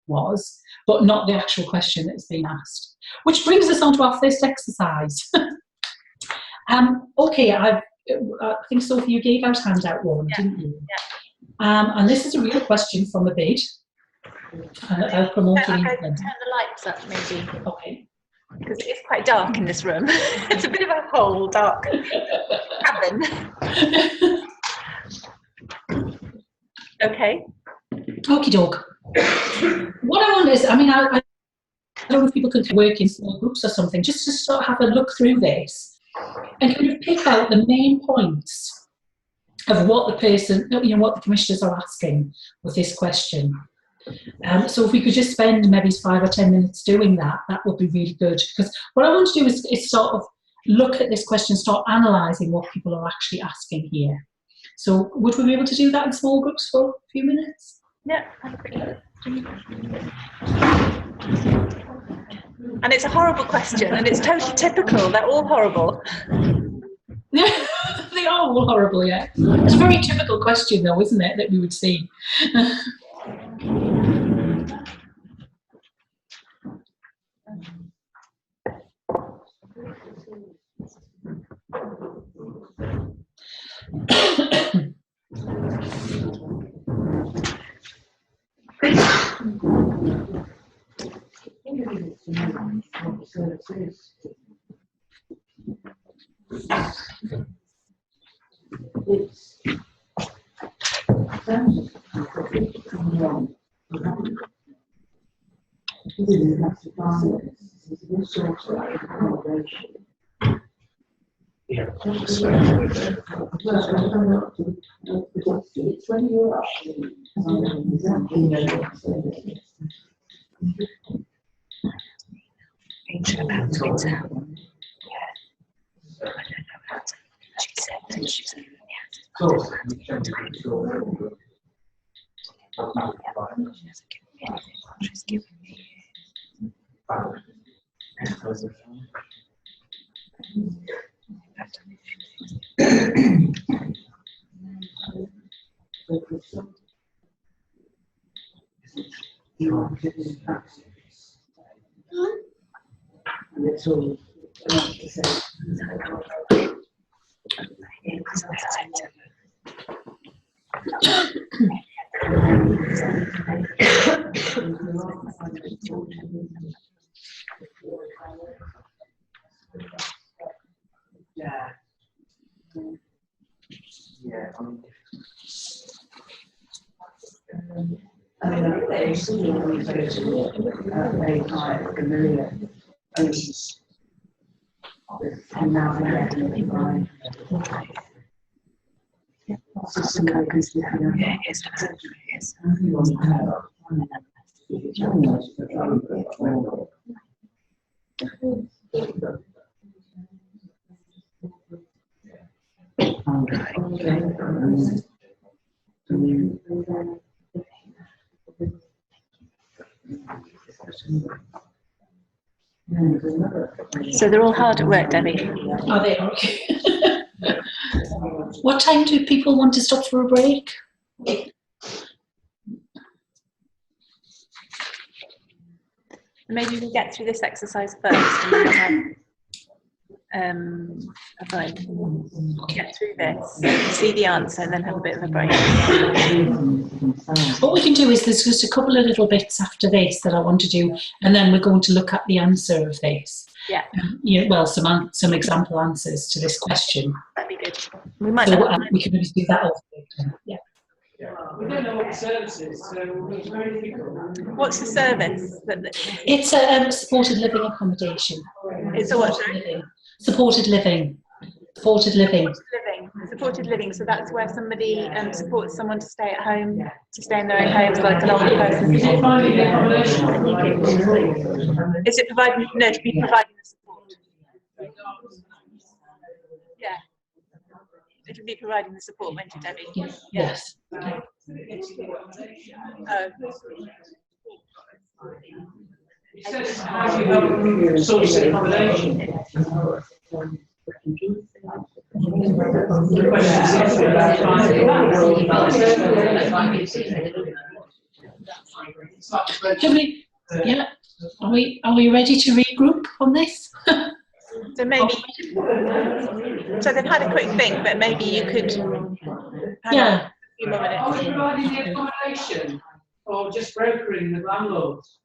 was, but not the actual question that's been asked. Which brings us on to our first exercise. Okay, I think, Sophie, you gave out handout one, didn't you?
Yeah.
And this is a real question from a bid. I'll promote it.
Turn the lights up, maybe.
Okay.
Because it is quite dark in this room. It's a bit of a hole, dark cabin. Okay.
Okie doke. What I want is, I mean, I don't know if people can work in small groups or something, just to sort of have a look through this and kind of pick out the main points of what the person, you know, what the commissioners are asking with this question. So if we could just spend maybe 5 or 10 minutes doing that, that would be really good. Because what I want to do is sort of look at this question, start analysing what people are actually asking here. So would we be able to do that in small groups for a few minutes?
Yeah. And it's a horrible question, and it's totally typical. They're all horrible.
They are all horrible, yeah. It's a very typical question, though, isn't it, that we would see.
Yeah. Yeah. I mean, they see very high familiar owners. And now they're having by.
So they're all hard at work, Debbie.
Are they? Okay. What time do people want to stop for a break?
Maybe we can get through this exercise first and then we'll have a break. Get through this, see the answer, and then have a bit of a break.
What we can do is there's just a couple of little bits after this that I want to do, and then we're going to look at the answer of this.
Yeah.
Well, some example answers to this question.
That'd be good. We might.
So we can maybe do that also. Yeah.
We don't know what the service is, so it's very difficult.
What's the service?
It's a supported living accommodation.
It's a what?
Supported living. Supported living.
Supported living. So that's where somebody supports someone to stay at home, to stay in their own homes, like an older person.
Is it finding accommodation?
Is it providing? No, to be providing the support. Yeah. It would be providing the support, won't it, Debbie?
Yes.
It says how you have source accommodation. The question
is, are we ready to regroup on this?
So maybe, so they've had a quick think, but maybe you could have a few more minutes.
Are we providing the accommodation or just brokering the landlords?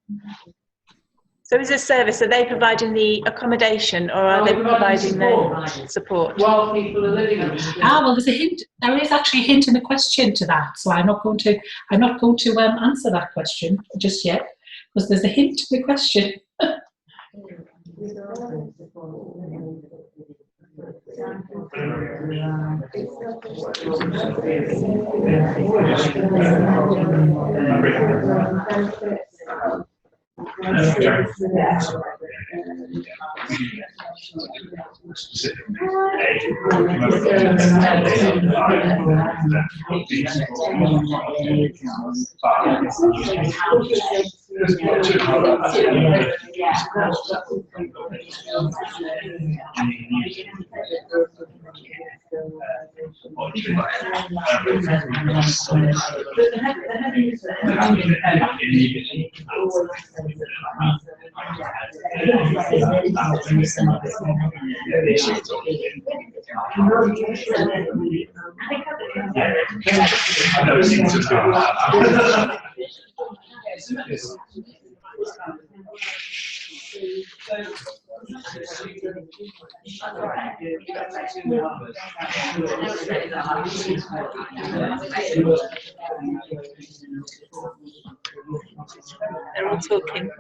So is this service, are they providing the accommodation or are they providing the support?
While people are living in it.
Well, there's a hint. There is actually a hint in the question to that, so I'm not going to answer that question just yet, because there's a hint to the question.
They're all talking.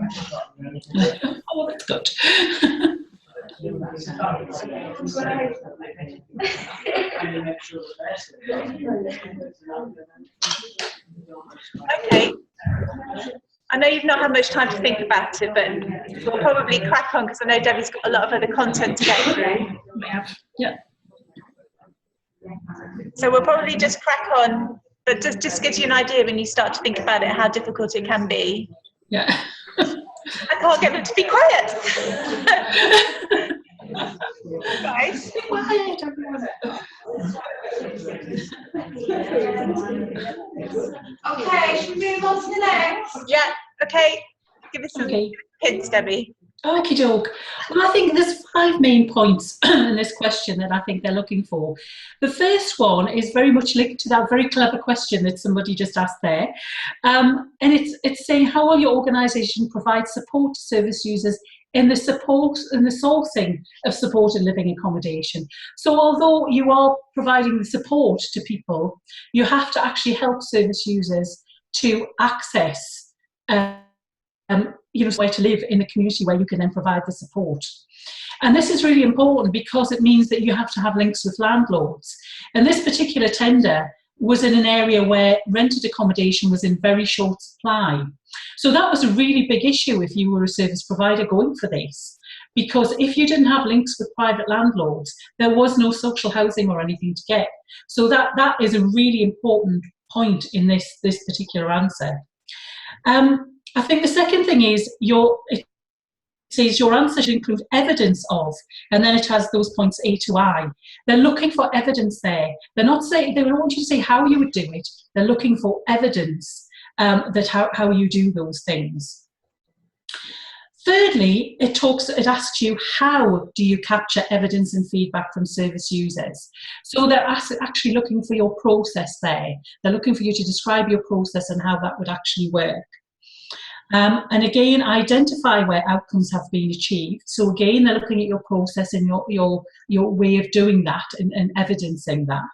Oh, that's good.
Okay. I know you've not had much time to think about it, but we'll probably crack on because I know Debbie's got a lot of other content to get through.
Yeah.
So we'll probably just crack on, but just gives you an idea when you start to think about it, how difficult it can be.
Yeah.
I can't get them to be quiet. Guys.
Okay, should we move on to the next?
Yeah, okay. Give us some
Okay.
hints, Debbie.
Okie doke. Well, I think there's 5 main points in this question that I think they're looking for. The first one is very much linked to that very clever question that somebody just asked there. And it's saying, how will your organisation provide support to service users in the sourcing of supported living accommodation? So although you are providing the support to people, you have to actually help service users to access where to live in a community where you can then provide the support. And this is really important because it means that you have to have links with landlords. And this particular tender was in an area where rented accommodation was in very short supply. So that was a really big issue if you were a service provider going for this. Because if you didn't have links with private landlords, there was no social housing or anything to get. So that is a really important point in this particular answer. I think the second thing is it says your answer should include evidence of, and then it has those points A to I. They're looking for evidence there. They don't want you to say how you would do it. They're looking for evidence that how you do those things. Thirdly, it asks you, how do you capture evidence and feedback from service users? So they're actually looking for your process there. They're looking for you to describe your process and how that would actually work. And again, identify where outcomes have been achieved. So again, they're looking at your process and your way of doing that and evidencing that.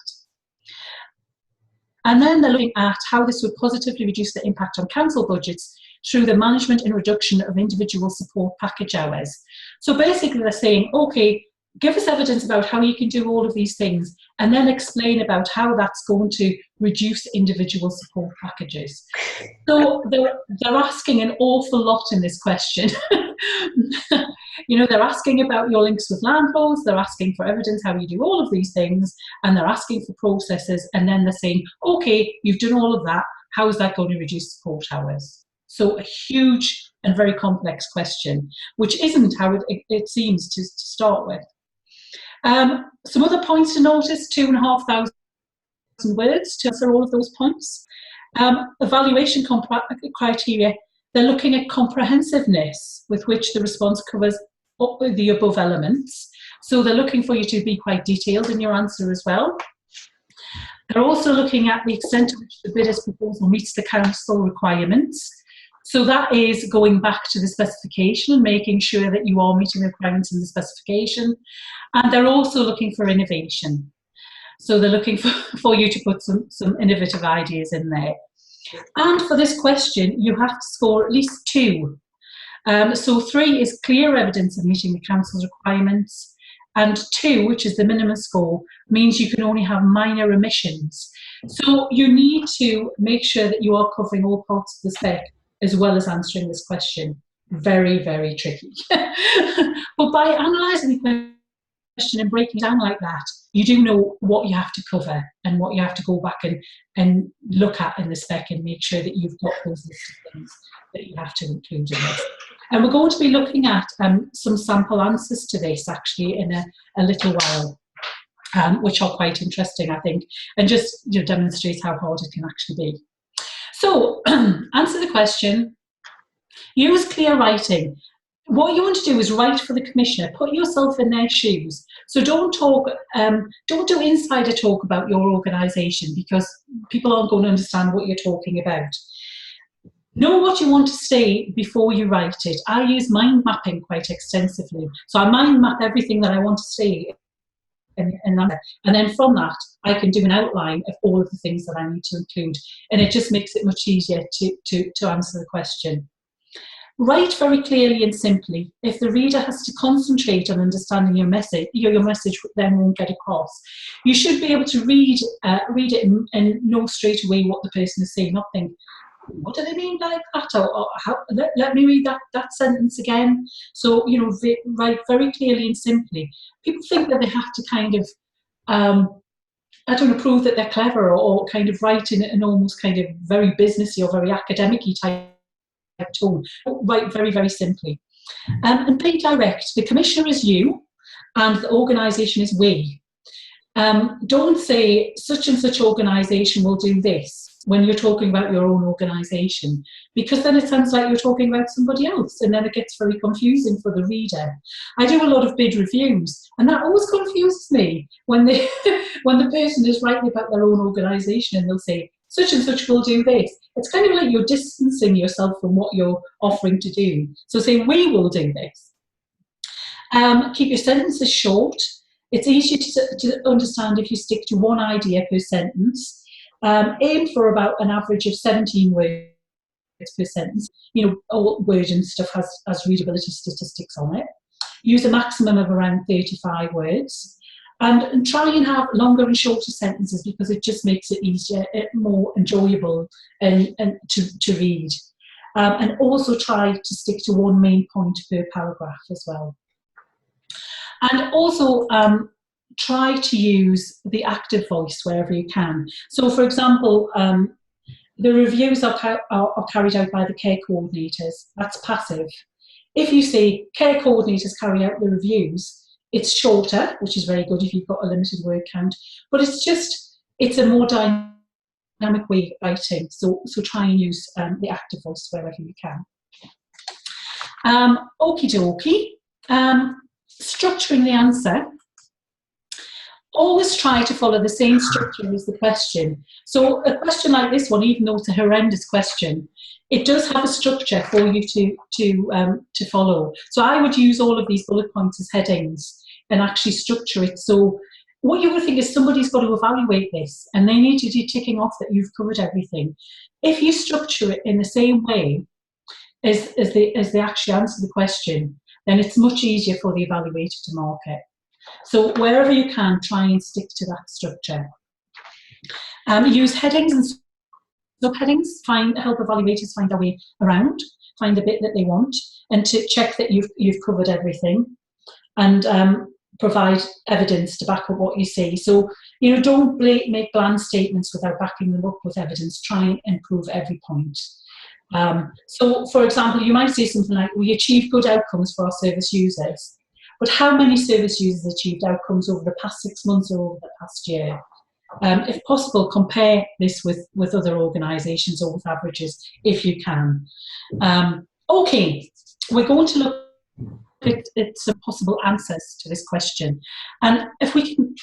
And then they're looking at how this would positively reduce the impact on council budgets through the management and reduction of individual support package hours. So basically they're saying, okay, give us evidence about how you can do all of these things, and then explain about how that's going to reduce individual support packages. So they're asking an awful lot in this question. They're asking about your links with landlords, they're asking for evidence how you do all of these things, and they're asking for processes, and then they're saying, okay, you've done all of that, how is that going to reduce support hours? So a huge and very complex question, which isn't how it seems to start with. Some other points to notice: 2,500 words to answer all of those points. Evaluation criteria, they're looking at comprehensiveness with which the response covers the above elements. So they're looking for you to be quite detailed in your answer as well. They're also looking at the extent to which the bidder's proposal meets the council requirements. So that is going back to the specification and making sure that you are meeting the requirements in the specification. And they're also looking for innovation. So they're looking for you to put some innovative ideas in there. And for this question, you have to score at least 2. So 3 is clear evidence of meeting the council's requirements. And 2, which is the minimum score, means you can only have minor omissions. So you need to make sure that you are covering all parts of the spec as well as answering this question. Very, very tricky. But by analysing the question and breaking it down like that, you do know what you have to cover and what you have to go back and look at in the spec and make sure that you've got those list of things that you have to include in this. And we're going to be looking at some sample answers to this actually in a little while, which are quite interesting, I think, and just demonstrate how hard it can actually be. So, answer the question, use clear writing. What you want to do is write for the commissioner, put yourself in their shoes. So don't do insider talk about your organisation, because people aren't going to understand what you're talking about. Know what you want to say before you write it. I use mind mapping quite extensively. So I mind map everything that I want to say. And then from that, I can do an outline of all of the things that I need to include. And it just makes it much easier to answer the question. Write very clearly and simply. If the reader has to concentrate on understanding your message then won't get across. You should be able to read it and know straight away what the person is saying, not think, what do they mean by that? Or let me read that sentence again. So, write very clearly and simply. People think that they have to kind of, prove that they're clever or kind of write in an almost kind of very businessy or very academic-y type tone. Write very, very simply. And be direct. The commissioner is you and the organisation is we. Don't say such and such organisation will do this. when you're talking about your own organisation, because then it sounds like you're talking about somebody else, and then it gets very confusing for the reader. I do a lot of bid reviews, and that always confuses me when they, when the person is writing about their own organisation and they'll say, such and such will do this. It's kind of like you're distancing yourself from what you're offering to do. So say, we will do this. Keep your sentences short. It's easier to understand if you stick to one idea per sentence. Aim for about an average of 17 words per sentence. You know, all Word and stuff has readability statistics on it. Use a maximum of around 35 words. And try and have longer and shorter sentences, because it just makes it easier, more enjoyable and to read. And also try to stick to one main point per paragraph as well. And also try to use the active voice wherever you can. So, for example, the reviews are carried out by the care coordinators. That's passive. If you say care coordinators carry out the reviews, it's shorter, which is very good if you've got a limited word count, but it's a more dynamic way of writing. So try and use the active voice wherever you can. Okie dokie. Structuring the answer. Always try to follow the same structure as the question. So a question like this one, even though it's a horrendous question, it does have a structure for you to follow. So I would use all of these bullet points as headings and actually structure it. So what you would think is, somebody's got to evaluate this and they need to be ticking off that you've covered everything. If you structure it in the same way as they actually answer the question, then it's much easier for the evaluator to mark it. So wherever you can, try and stick to that structure. Use headings and subheadings. Help evaluators find their way around, find the bit that they want, and to check that you've covered everything, and provide evidence to back up what you say. So, you know, don't make bland statements without backing them up with evidence. Try and improve every point. So, for example, you might say something like, we achieved good outcomes for our service users. But how many service users achieved outcomes over the past 6 months or over the past year? If possible, compare this with other organisations or with averages, if you can. Okay, we're going to look at some possible answers to this question. And if we can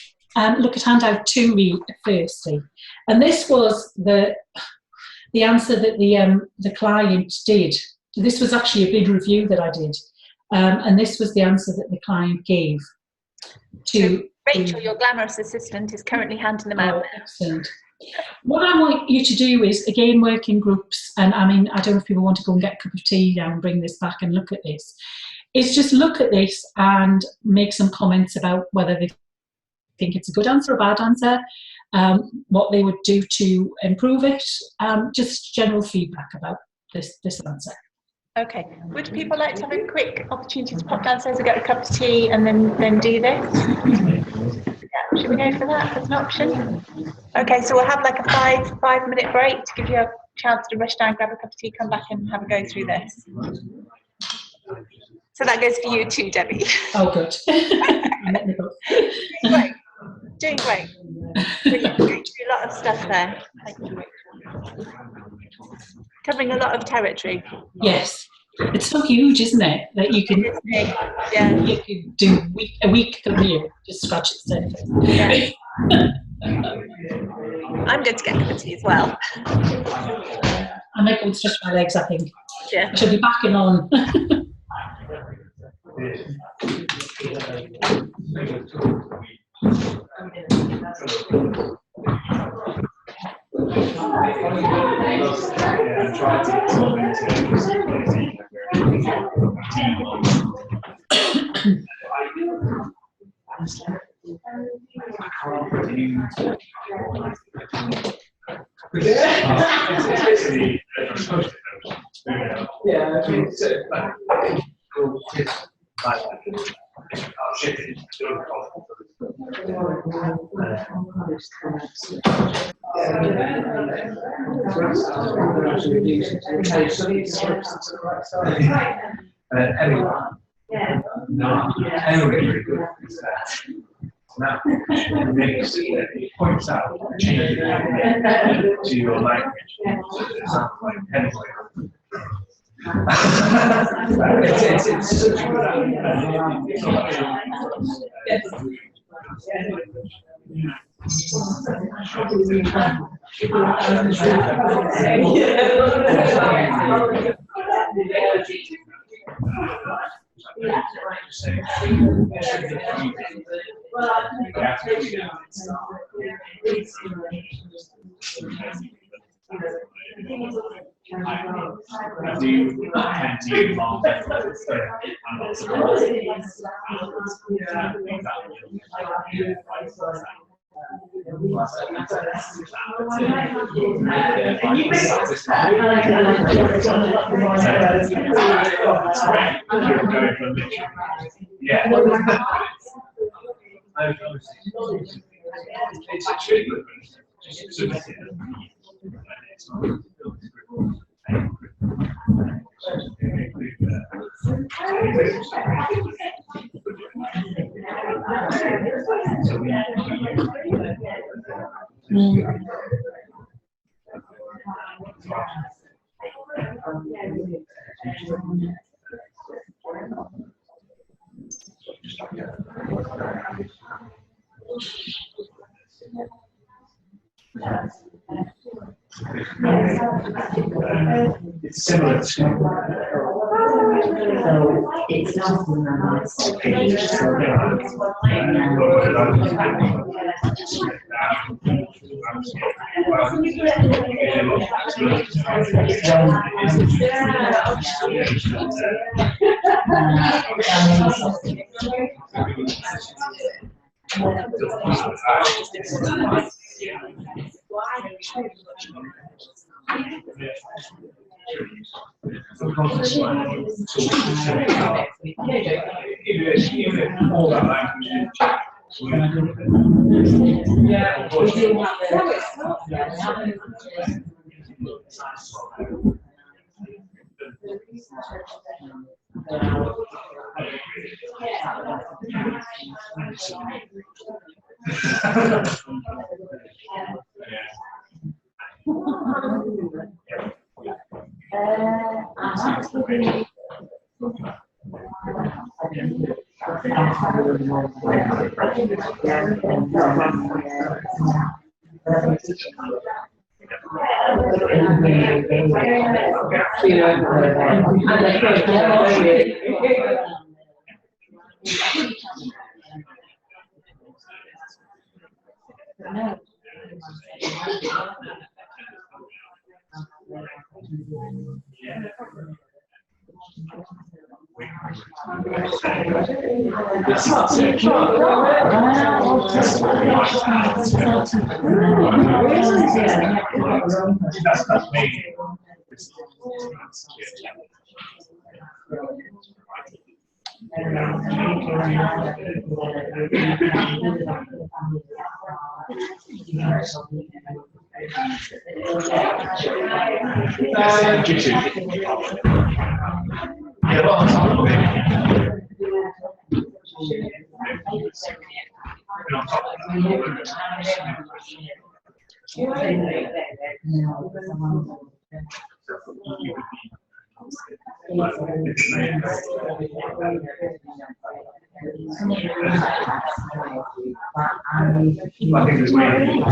look at handout 2 firstly. And this was the answer that the client did. This was actually a bid review that I did. And this was the answer that the client gave to
Rachel, your glamorous assistant, is currently handing them out.
Excellent. What I want you to do is, again, work in groups, and I mean, I don't know if people want to go and get a cup of tea now and bring this back and look at this, is just look at this and make some comments about whether they think it's a good answer or a bad answer, what they would do to improve it, just general feedback about this answer.
Okay. Would people like to have a quick opportunity to pop downstairs and get a cup of tea and then do this? Yeah, should we go for that as an option? Okay, so we'll have like a five-minute break to give you a chance to rush down, grab a cup of tea, come back and have a go through this. So that goes for you too, Debbie.
Oh, good.
Doing great. Brilliant. Going through a lot of stuff there. Thank you. Covering a lot of territory.
Yes. It's so huge, isn't it? That you can,
yeah.
You can do a week of here, just scratch its surface.
Yeah. I'm going to get a cup of tea as well.
I might go and stretch my legs, I think.
Yeah.
I should be backing on.
Everyone. No, everybody good.
Now, it points out changes to your language. It's such a good I do tend to use long yeah. It's a treatment. It's similar to
So it's something
all that language. That's me. I think there's maybe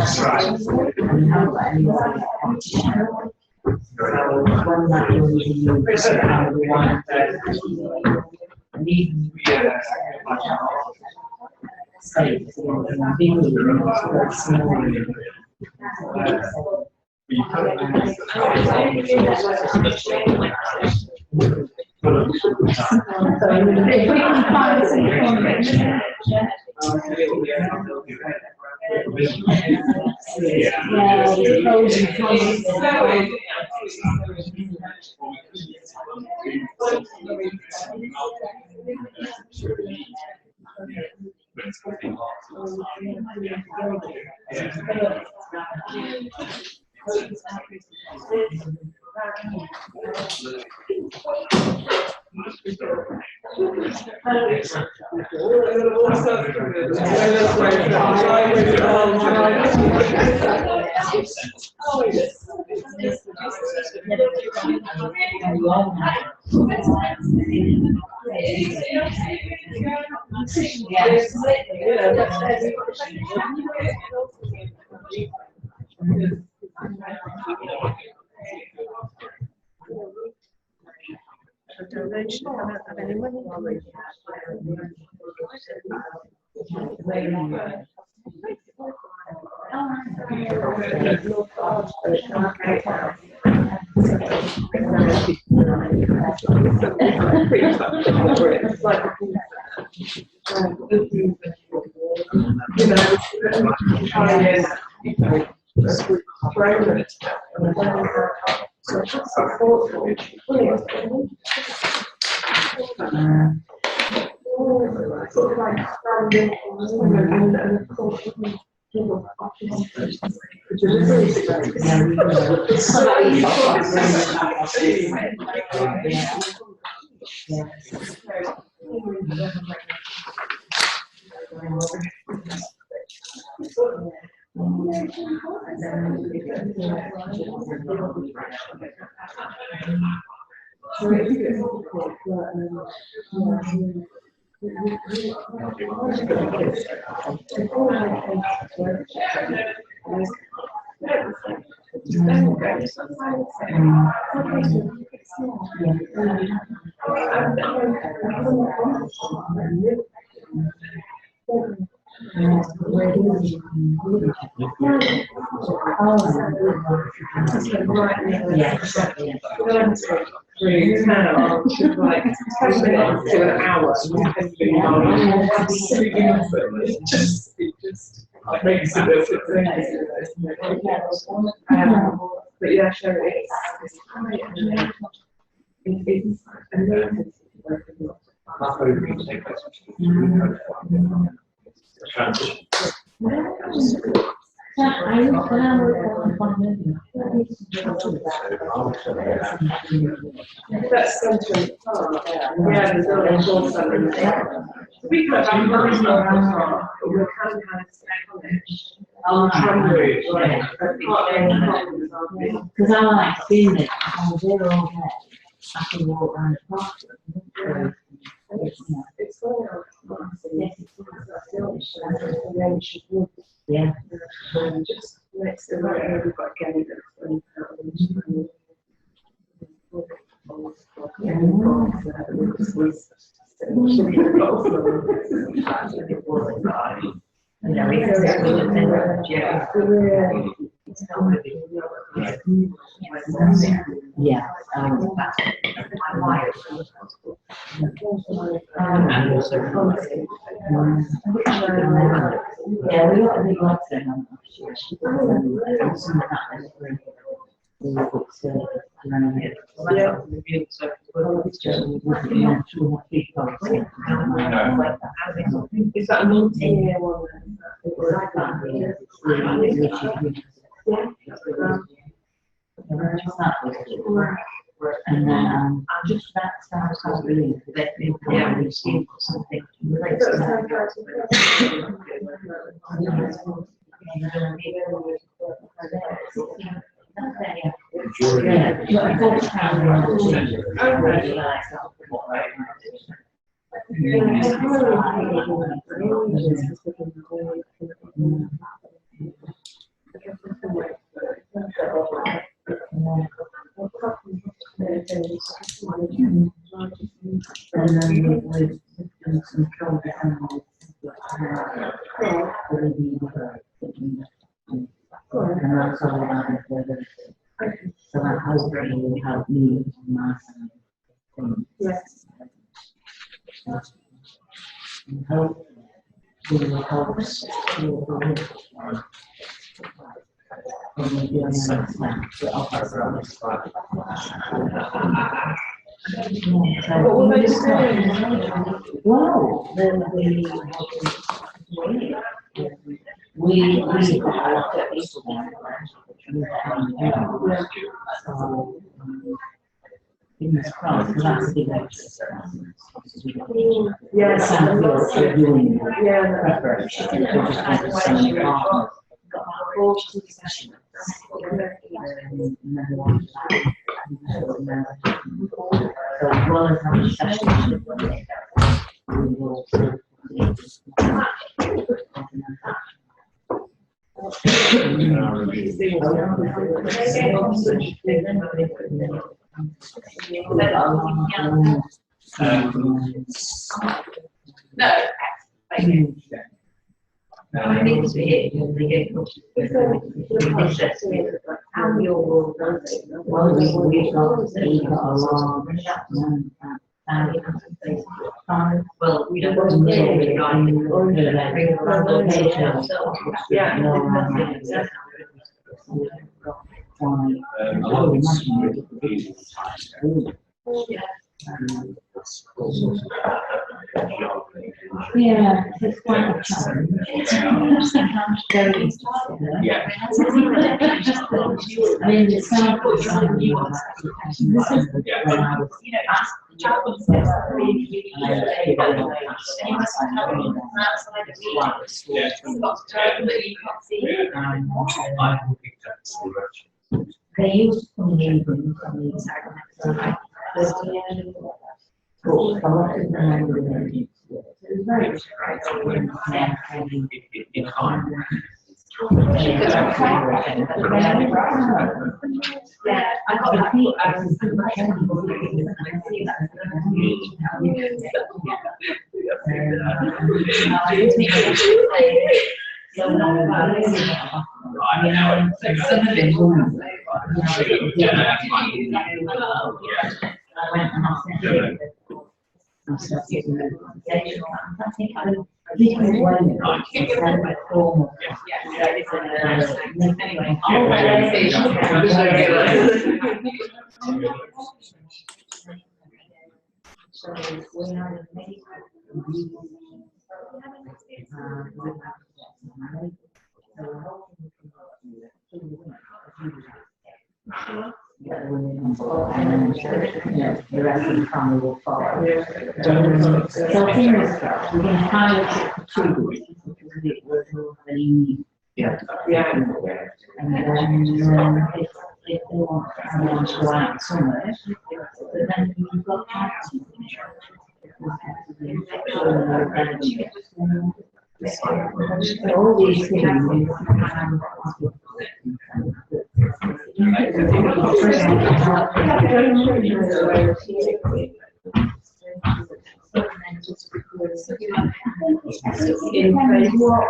But yeah, sure, it's amazing. That's central. Yeah, there's only one central. We could have done but we can kind of tramway, right?
Because I like seeing it, and they're all there. I can walk around the park.
It's all
Yeah.
just next to right here, we've got Gary that's
Yeah. And also, yeah, we got a big lot going on. The books renovate. It's just natural people.
Is that a multi-year one?
And then just that's how really that we've seen something relates to that. And then we've done some trouble animals. And that's all about it. So that hopefully will help me on my side.
Yes.
And hope will help us to when we do another plan to offer.
What will they say?
Well, then we got a lot of people there. So, fingers crossed, because that's a big exercise.
Yeah.
Some people are doing
Yeah.
preparation, they're just going to send you off. And then they want that. So as well as having sessions, we will well, we don't know yeah, it's quite a challenge.
Yeah.
I mean, the sample is something you want when I was they used to come in from a lot of them it was very
It's fine. the rest of the family will follow. So fingers crossed, we're going to pilot it for 2 weeks because it was all very unique. Yeah.
And then if they want to come on to go out somewhere, but then you've got parties. All these things.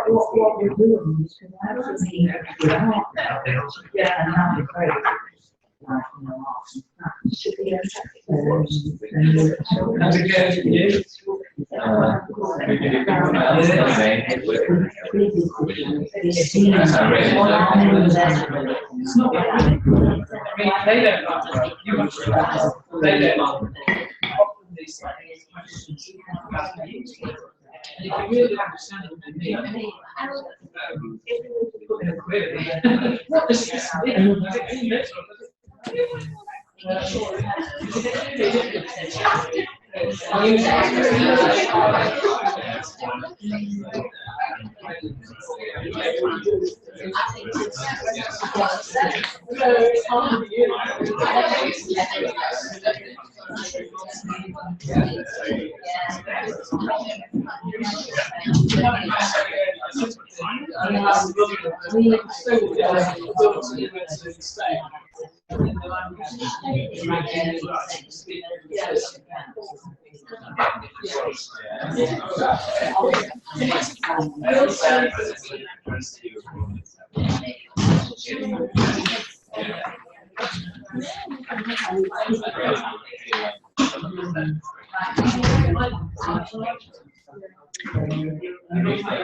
What we're doing is
And if you really understand it, what does this mean?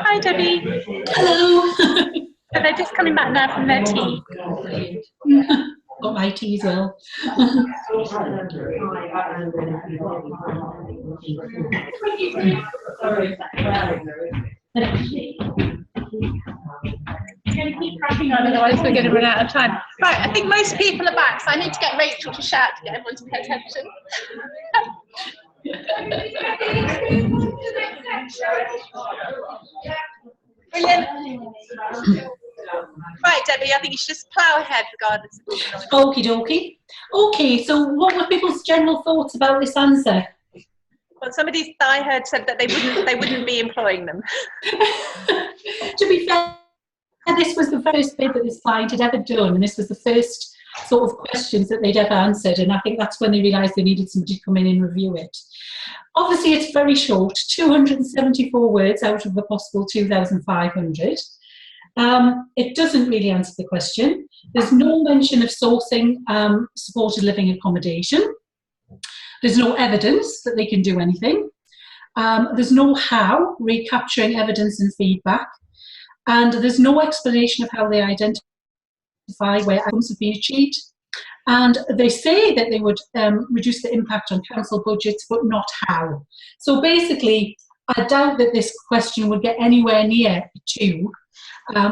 Hi, Debbie.
Hello.
So they're just coming back now from their tea.
Got my tea as well.
Can you keep cracking on, otherwise we're going to run out of time. Right, I think most people are back, so I need to get Rachel to shout to get everyone to pay attention. Brilliant. Right, Debbie, I think you should just plough ahead regardless of
Okie dokie. Okay, so what were people's general thoughts about this answer?
Well, somebody that I heard said that they wouldn't be employing them.
To be fair, this was the first bid that this client had ever done, and this was the first sort of questions that they'd ever answered, and I think that's when they realised they needed somebody to come in and review it. Obviously, it's very short, 274 words out of a possible 2,500. It doesn't really answer the question. There's no mention of sourcing supported living accommodation. There's no evidence that they can do anything. There's no how, recapturing evidence and feedback. And there's no explanation of how they identify where outcomes have been achieved. And they say that they would reduce the impact on council budgets, but not how. So basically, I doubt that this question would get anywhere near 2,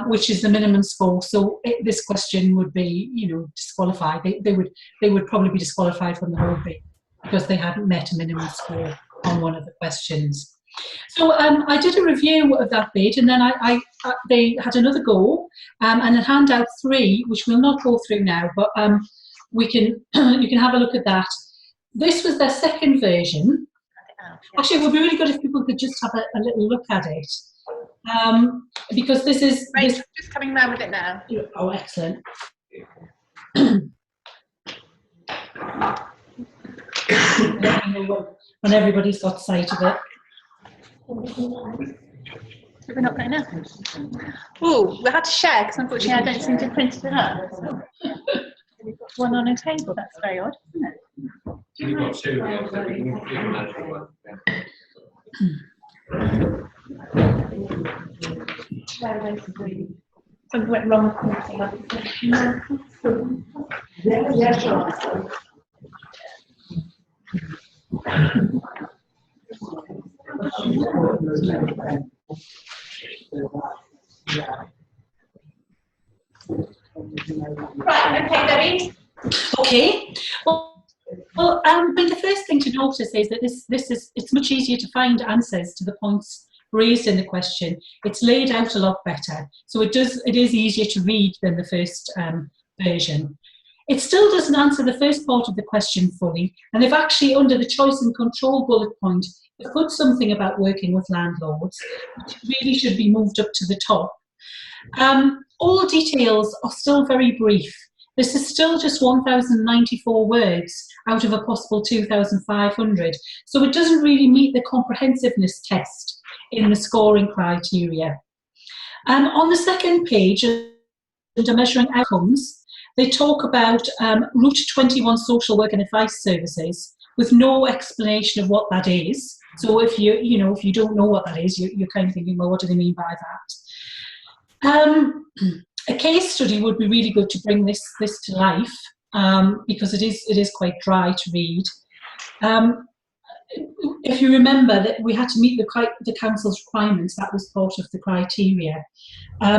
which is the minimum score. So this question would be, disqualified. They would probably be disqualified from the whole bid because they hadn't met a minimum score on one of the questions. So I did a review of that bid, and then they had another go, and I hand out 3, which we'll not go through now, but you can have a look at that. This was their second version. Actually, it would be really good if people could just have a little look at it, because this is...
Rachel, just coming round with it now.
Oh, excellent. When everybody's got sight of it.
We're not going enough. Oh, we had to share because unfortunately I don't seem to have printed it up. So. We've got one on a table. That's very odd, isn't it?
You've got 2 here, so you can manage one.
Something went wrong.
Yeah, sure.
Right, okay, Debbie.
Okay. Well, the first thing to notice is that it's much easier to find answers to the points raised in the question. It's laid out a lot better, so it is easier to read than the first version. It still doesn't answer the first part of the question fully, and they've actually, under the choice and control bullet point, they've put something about working with landlords, which really should be moved up to the top. All details are still very brief. This is still just 1,094 words out of a possible 2,500, so it doesn't really meet the comprehensiveness test in the scoring criteria. On the second page, under measuring outcomes, they talk about Route 21 social work and advice services with no explanation of what that is. So if you don't know what that is, you're kind of thinking, well, what do they mean by that? A case study would be really good to bring this to life, because it is quite dry to read. If you remember that we had to meet the council's requirements, that was part of the criteria.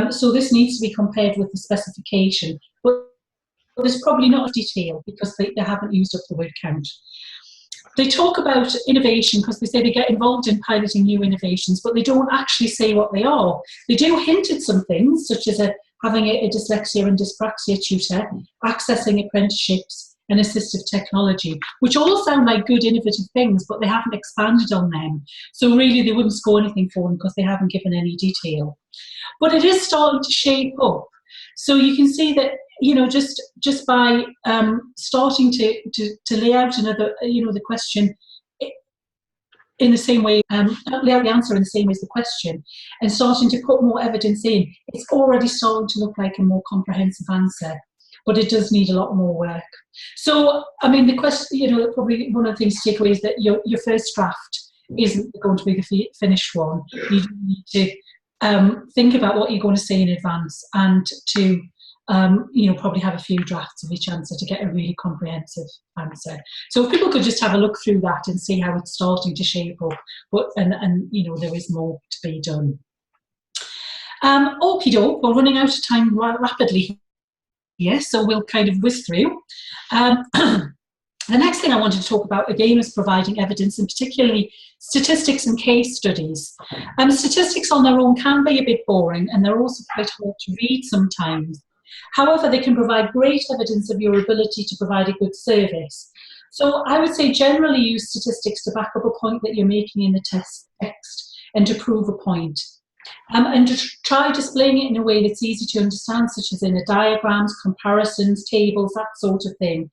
So this needs to be compared with the specification, but there's probably not detail because they haven't used up the word count. They talk about innovation because they say they get involved in piloting new innovations, but they don't actually say what they are. They do hint at some things, such as having a dyslexia and dyspraxia tutor, accessing apprenticeships and assistive technology, which all sound like good innovative things, but they haven't expanded on them. So really they wouldn't score anything for them because they haven't given any detail. But it is starting to shape up. So you can see that, just by starting to lay out another, the question in the same way, lay out the answer in the same way as the question, and starting to put more evidence in, it's already starting to look like a more comprehensive answer, but it does need a lot more work. So, I mean, the question, probably one of the things to take away is that your first draft isn't going to be the finished one. You need to think about what you're going to say in advance, and to probably have a few drafts of each answer to get a really comprehensive answer. So if people could just have a look through that and see how it's starting to shape up, and there is more to be done. Okie doke, we're running out of time rapidly here, so we'll kind of whiz through. The next thing I wanted to talk about again was providing evidence, and particularly statistics and case studies. Statistics on their own can be a bit boring, and they're also quite hard to read sometimes. However, they can provide great evidence of your ability to provide a good service. So I would say generally use statistics to back up a point that you're making in the text and to prove a point. And to try displaying it in a way that's easy to understand, such as in diagrams, comparisons, tables, that sort of thing.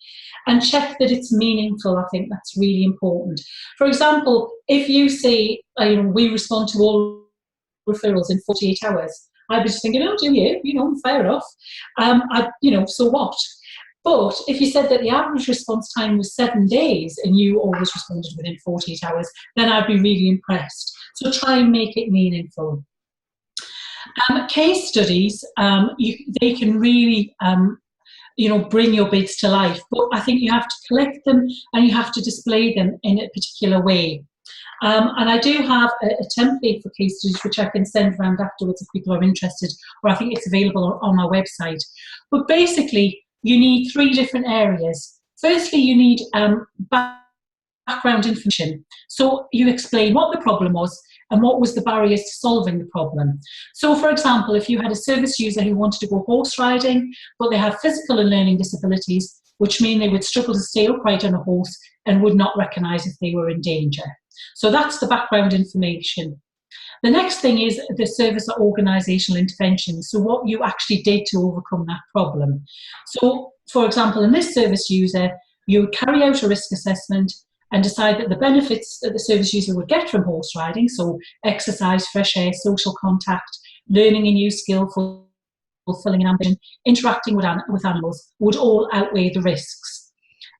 And check that it's meaningful. I think that's really important. For example, if you say, we respond to all referrals in 48 hours, I'd be just thinking, oh, do you? Fair enough. So what? But if you said that the average response time was 7 days and you always responded within 48 hours, then I'd be really impressed. So try and make it meaningful. Case studies, they can really, bring your bids to life. But I think you have to collect them and you have to display them in a particular way. And I do have a template for case studies which I can send around afterwards if people are interested, or I think it's available on our website. But basically, you need 3 different areas. Firstly, you need background information. So you explain what the problem was and what was the barriers to solving the problem. So for example, if you had a service user who wanted to go horse riding, but they have physical and learning disabilities, which mean they would struggle to stay upright on a horse and would not recognise if they were in danger. So that's the background information. The next thing is the service or organisational intervention. So what you actually did to overcome that problem. So for example, in this service user, you would carry out a risk assessment and decide that the benefits that the service user would get from horse riding, so exercise, fresh air, social contact, learning a new skill, fulfilling an ambition, interacting with animals, would all outweigh the risks.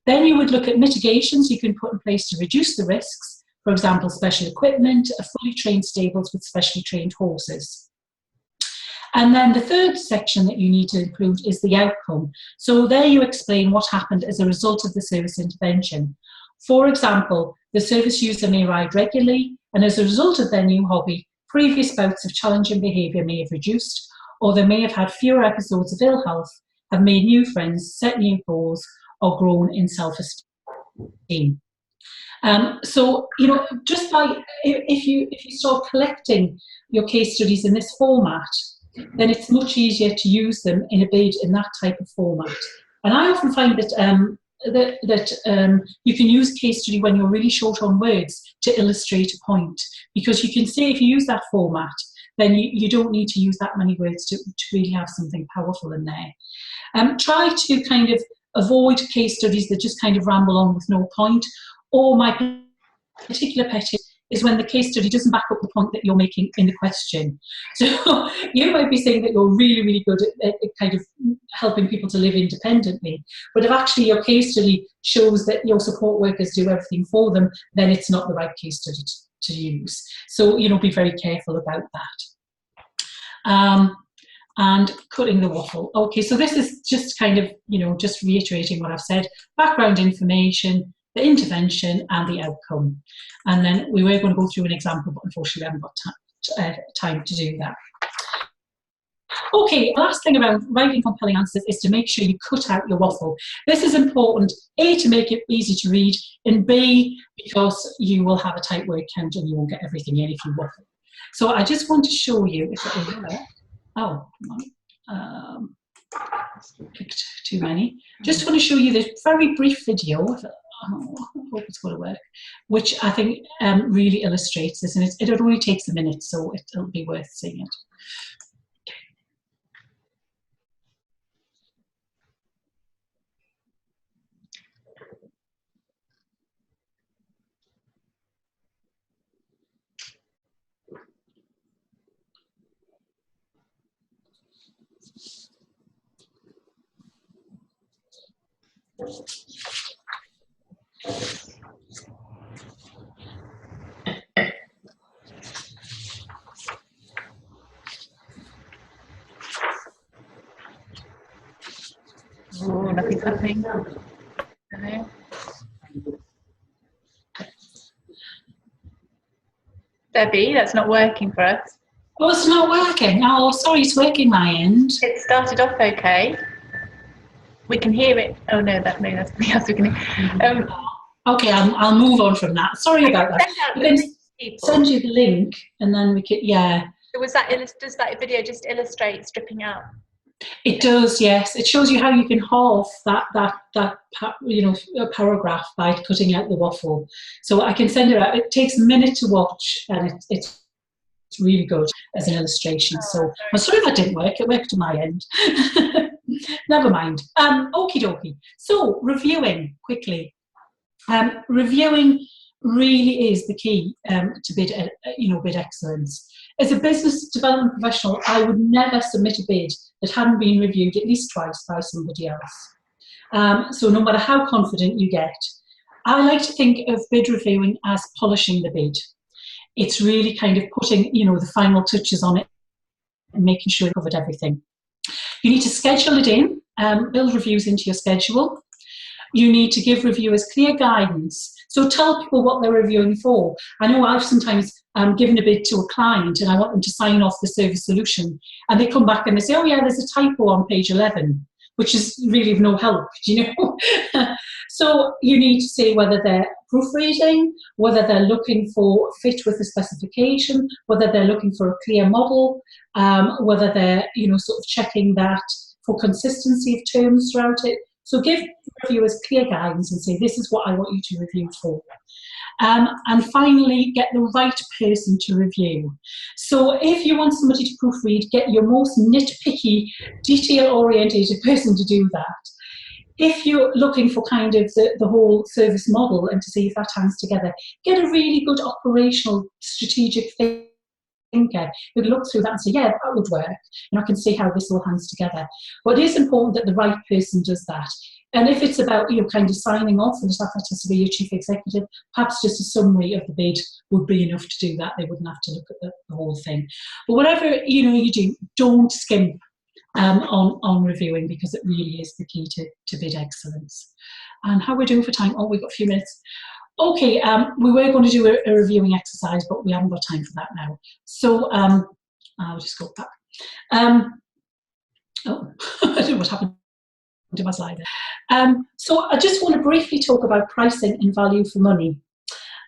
Then you would look at mitigations you can put in place to reduce the risks, for example, special equipment, fully trained stables with specially trained horses. And then the third section that you need to include is the outcome. So there you explain what happened as a result of the service intervention. For example, the service user may ride regularly, and as a result of their new hobby, previous bouts of challenging behaviour may have reduced, or they may have had fewer episodes of ill health, have made new friends, set new goals, or grown in self-esteem. So, just by, if you start collecting your case studies in this format, then it's much easier to use them in a bid in that type of format. And I often find that you can use case study when you're really short on words to illustrate a point, because you can say if you use that format, then you don't need to use that many words to really have something powerful in there. Try to kind of avoid case studies that just kind of ramble on with no point, or my particular pet is when the case study doesn't back up the point that you're making in the question. So you might be saying that you're really, really good at kind of helping people to live independently, but if actually your case study shows that your support workers do everything for them, then it's not the right case study to use. So, be very careful about that. And cutting the waffle. Okay, so this is just kind of, just reiterating what I've said. Background information, the intervention and the outcome. And then we were going to go through an example, but unfortunately we haven't got time to do that. Okay, the last thing about writing compelling answers is to make sure you cut out your waffle. This is important, A, to make it easy to read, and B, because you will have a tight word count and you won't get everything in if you waffle. So I just want to show you, if it will work. Oh, picked too many. Just want to show you this very brief video. I hope it's going to work, which I think really illustrates this, and it only takes a minute, so it'll be worth seeing it.
Oh, nothing's happening. No. Debbie, that's not working for us.
Oh, it's not working. Oh, sorry, it's working my end.
It started off okay. We can hear it. Oh no, that's something else we can hear.
Okay, I'll move on from that. Sorry about that.
Send out
We
the
can
link to people.
send you the link, and then we could, yeah.
So does that video just illustrate stripping out?
It does, yes. It shows you how you can halve that paragraph by cutting out the waffle. So I can send it out. It takes a minute to watch, and it's really good as an illustration. So I'm sorry that didn't work. It worked to my end. Never mind. Okie dokie. So reviewing quickly. Reviewing really is the key to bid excellence. As a business development professional, I would never submit a bid that hadn't been reviewed at least twice by somebody else. So no matter how confident you get, I like to think of bid reviewing as polishing the bid. It's really kind of putting, the final touches on it and making sure you've covered everything. You need to schedule it in, build reviews into your schedule. You need to give reviewers clear guidance. So tell people what they're reviewing for. I know I've sometimes given a bid to a client and I want them to sign off the service solution. And they come back and they say, oh yeah, there's a typo on page 11, which is really of no help, So you need to say whether they're proofreading, whether they're looking for fit with the specification, whether they're looking for a clear model, whether they're, sort of checking that for consistency of terms throughout it. So give reviewers clear guidance and say, this is what I want you to review for. And finally, get the right person to review. So if you want somebody to proofread, get your most nitpicky, detail-orientated person to do that. If you're looking for kind of the whole service model and to see if that hangs together, get a really good operational strategic thinker who can look through that and say, yeah, that would work, and I can see how this all hangs together. But it is important that the right person does that. And if it's about, kind of signing off and stuff, that has to be your chief executive, perhaps just a summary of the bid would be enough to do that. They wouldn't have to look at the whole thing. But whatever, you do, don't skimp on reviewing, because it really is the key to bid excellence. And how we're doing for time? Oh, we've got a few minutes. Okay, we were going to do a reviewing exercise, but we haven't got time for that now. So I'll just go back. I don't know what happened to my slide there. So I just want to briefly talk about pricing and value for money.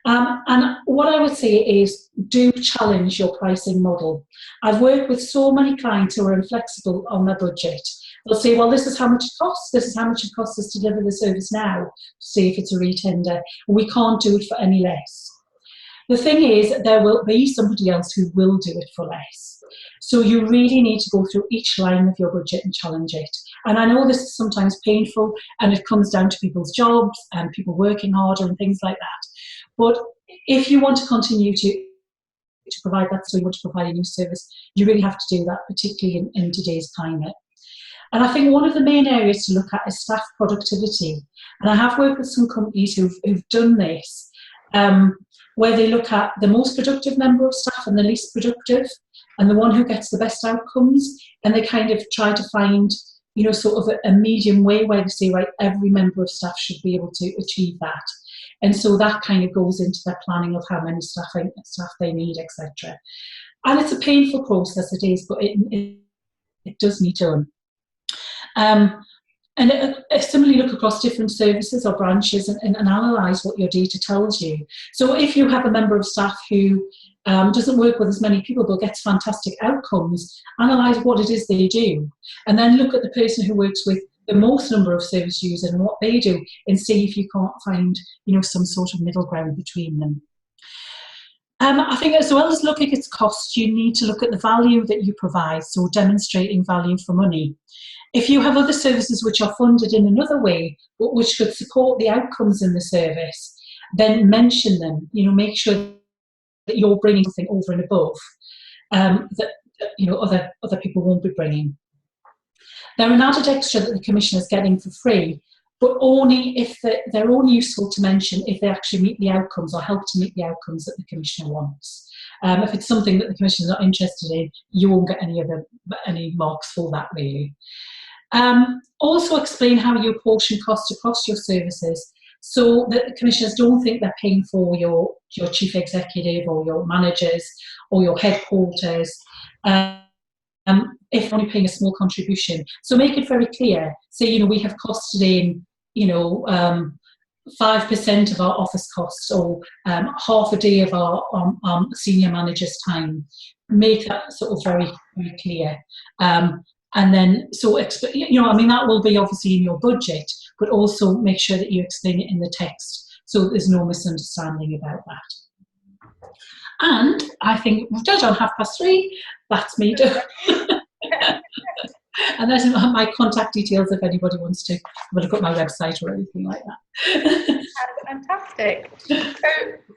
And what I would say is, do challenge your pricing model. I've worked with so many clients who are inflexible on their budget. They'll say, well, this is how much it costs. This is how much it costs us to deliver the service now. See if it's a retender. We can't do it for any less. The thing is, there will be somebody else who will do it for less. So you really need to go through each line of your budget and challenge it. And I know this is sometimes painful, and it comes down to people's jobs and people working harder and things like that. But if you want to continue to provide that, so you want to provide a new service, you really have to do that, particularly in today's climate. And I think one of the main areas to look at is staff productivity. And I have worked with some companies who've done this, where they look at the most productive member of staff and the least productive, and the one who gets the best outcomes. And they kind of try to find, sort of a medium way where they say, right, every member of staff should be able to achieve that. And so that kind of goes into their planning of how many staff they need, etc. And it's a painful process, it is, but it does need done. And similarly, look across different services or branches and analyse what your data tells you. So if you have a member of staff who doesn't work with as many people but gets fantastic outcomes, analyse what it is they do, and then look at the person who works with the most number of service users and what they do, and see if you can't find, some sort of middle ground between them. I think as well as looking at its costs, you need to look at the value that you provide, so demonstrating value for money. If you have other services which are funded in another way, but which could support the outcomes in the service, then mention them. Make sure that you're bringing something over and above that other people won't be bringing. They're an added extra that the Commissioner is getting for free, but only if they're only useful to mention if they actually meet the outcomes or help to meet the outcomes that the Commissioner wants. If it's something that the Commissioner is not interested in, you won't get any marks for that, really. Also explain how you apportion costs across your services. so that the commissioners don't think they're paying for your chief executive or your managers or your headquarters. If only paying a small contribution. So make it very clear. Say, we have costed in, 5% of our office costs or half a day of our senior manager's time. Make that sort of very, very clear. And then, that will be obviously in your budget, but also make sure that you explain it in the text so there's no misunderstanding about that. And I think we've done on 3:30. That's me done. And there's my contact details if anybody wants to look at my website or anything like that.
That's fantastic. So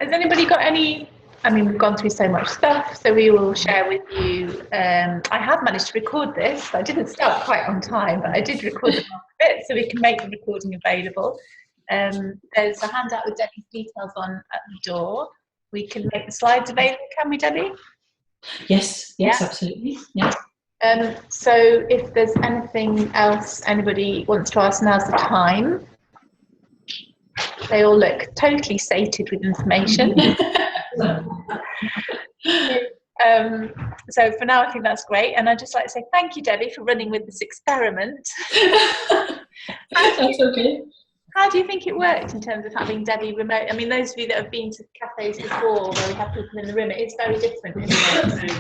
has anybody got any, we've gone through so much stuff, so we will share with you. I have managed to record this. I didn't start quite on time, but I did record the last bit so we can make the recording available. There's a handout with Debbie's details on at the door. We can make the slides available, can we, Debbie?
Yes, absolutely. Yeah.
So if there's anything else anybody wants to ask, now's the time. They all look totally sated with information. So for now, I think that's great. And I'd just like to say thank you, Debbie, for running with this experiment.
That's okay.
How do you think it worked in terms of having Debbie remote? Those of you that have been to cafes before where we have people in the room, it is very different, isn't it?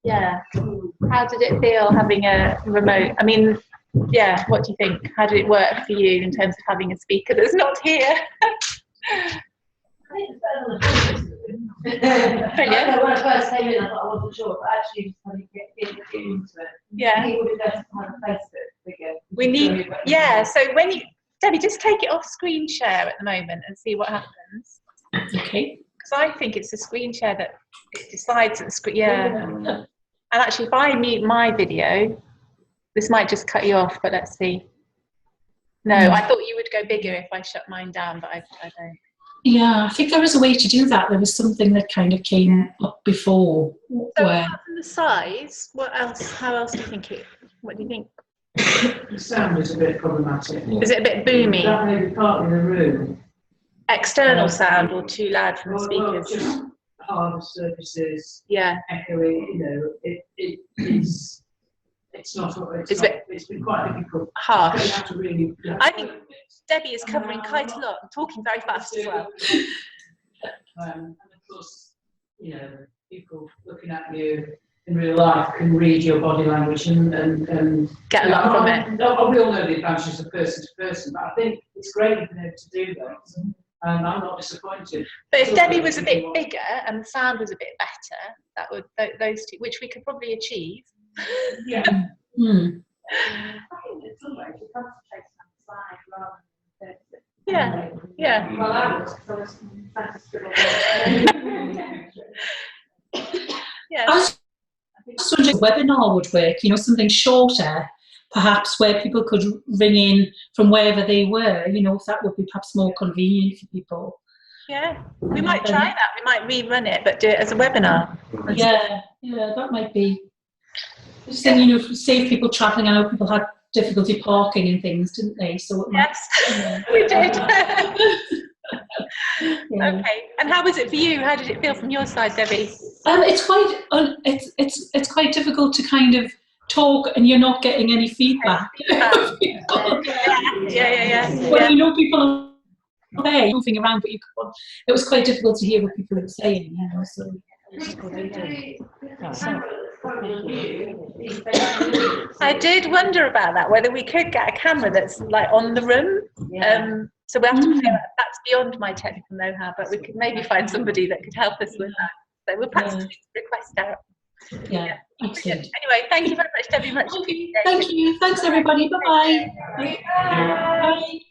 Yeah. How did it feel having a remote? What do you think? How did it work for you in terms of having a speaker that's not here? Brilliant.
When I first came in, I thought I wasn't sure, but actually just having to get into it.
Yeah.
It would be better to have a Facebook figure.
We need, so when Debbie, just take it off screen share at the moment and see what happens.
Okay.
Because I think it's the screen share that it decides that the screen, And actually, if I mute my video, this might just cut you off, but let's see. No, I thought you would go bigger if I shut mine down, but I don't.
Yeah, I think there was a way to do that. There was something that kind of came up before.
So
where
apart from the size, how else do you think what do you think?
The sound is a bit problematic.
Is it a bit boomy?
That may be partly the room.
External sound or too loud from the speakers?
Just hard surfaces,
Yeah.
echoing, it's been quite difficult.
Harsh.
You have to really,
I think Debbie is covering quite a lot and talking very fast as well.
and of course, people looking at you in real life can read your body language and
Get a lot from it.
We all know the advantages of person to person, but I think it's great you've been able to do that. I'm not disappointed.
But if Debbie was a bit bigger and the sound was a bit better, that would those two, which we could probably achieve.
Yeah.
I think it's somewhere to concentrate on the slide rather than
Yeah.
Well, I was satisfied.
I was just wondering if a webinar would work, something shorter, perhaps where people could ring in from wherever they were, if that would be perhaps more convenient for people.
Yeah, we might try that. We might rerun it, but do it as a webinar.
Yeah, that might be. Just saying, save people travelling. I know people had difficulty parking and things, didn't they? So
yes, we did. Okay, and how was it for you? How did it feel from your side, Debbie?
It's quite difficult to kind of talk and you're not getting any feedback.
Yeah.
When people are there moving around, but it was quite difficult to hear what people were saying. So.
I did wonder about that, whether we could get a camera that's like on the room. So we have to feel that's beyond my technical know-how, but we could maybe find somebody that could help us with that. So we'll perhaps request out.
Yeah, excellent.
Anyway, thank you very much, Debbie. Much appreciated.
Thank you. Thanks, everybody. Bye-bye.
Bye.
Bye.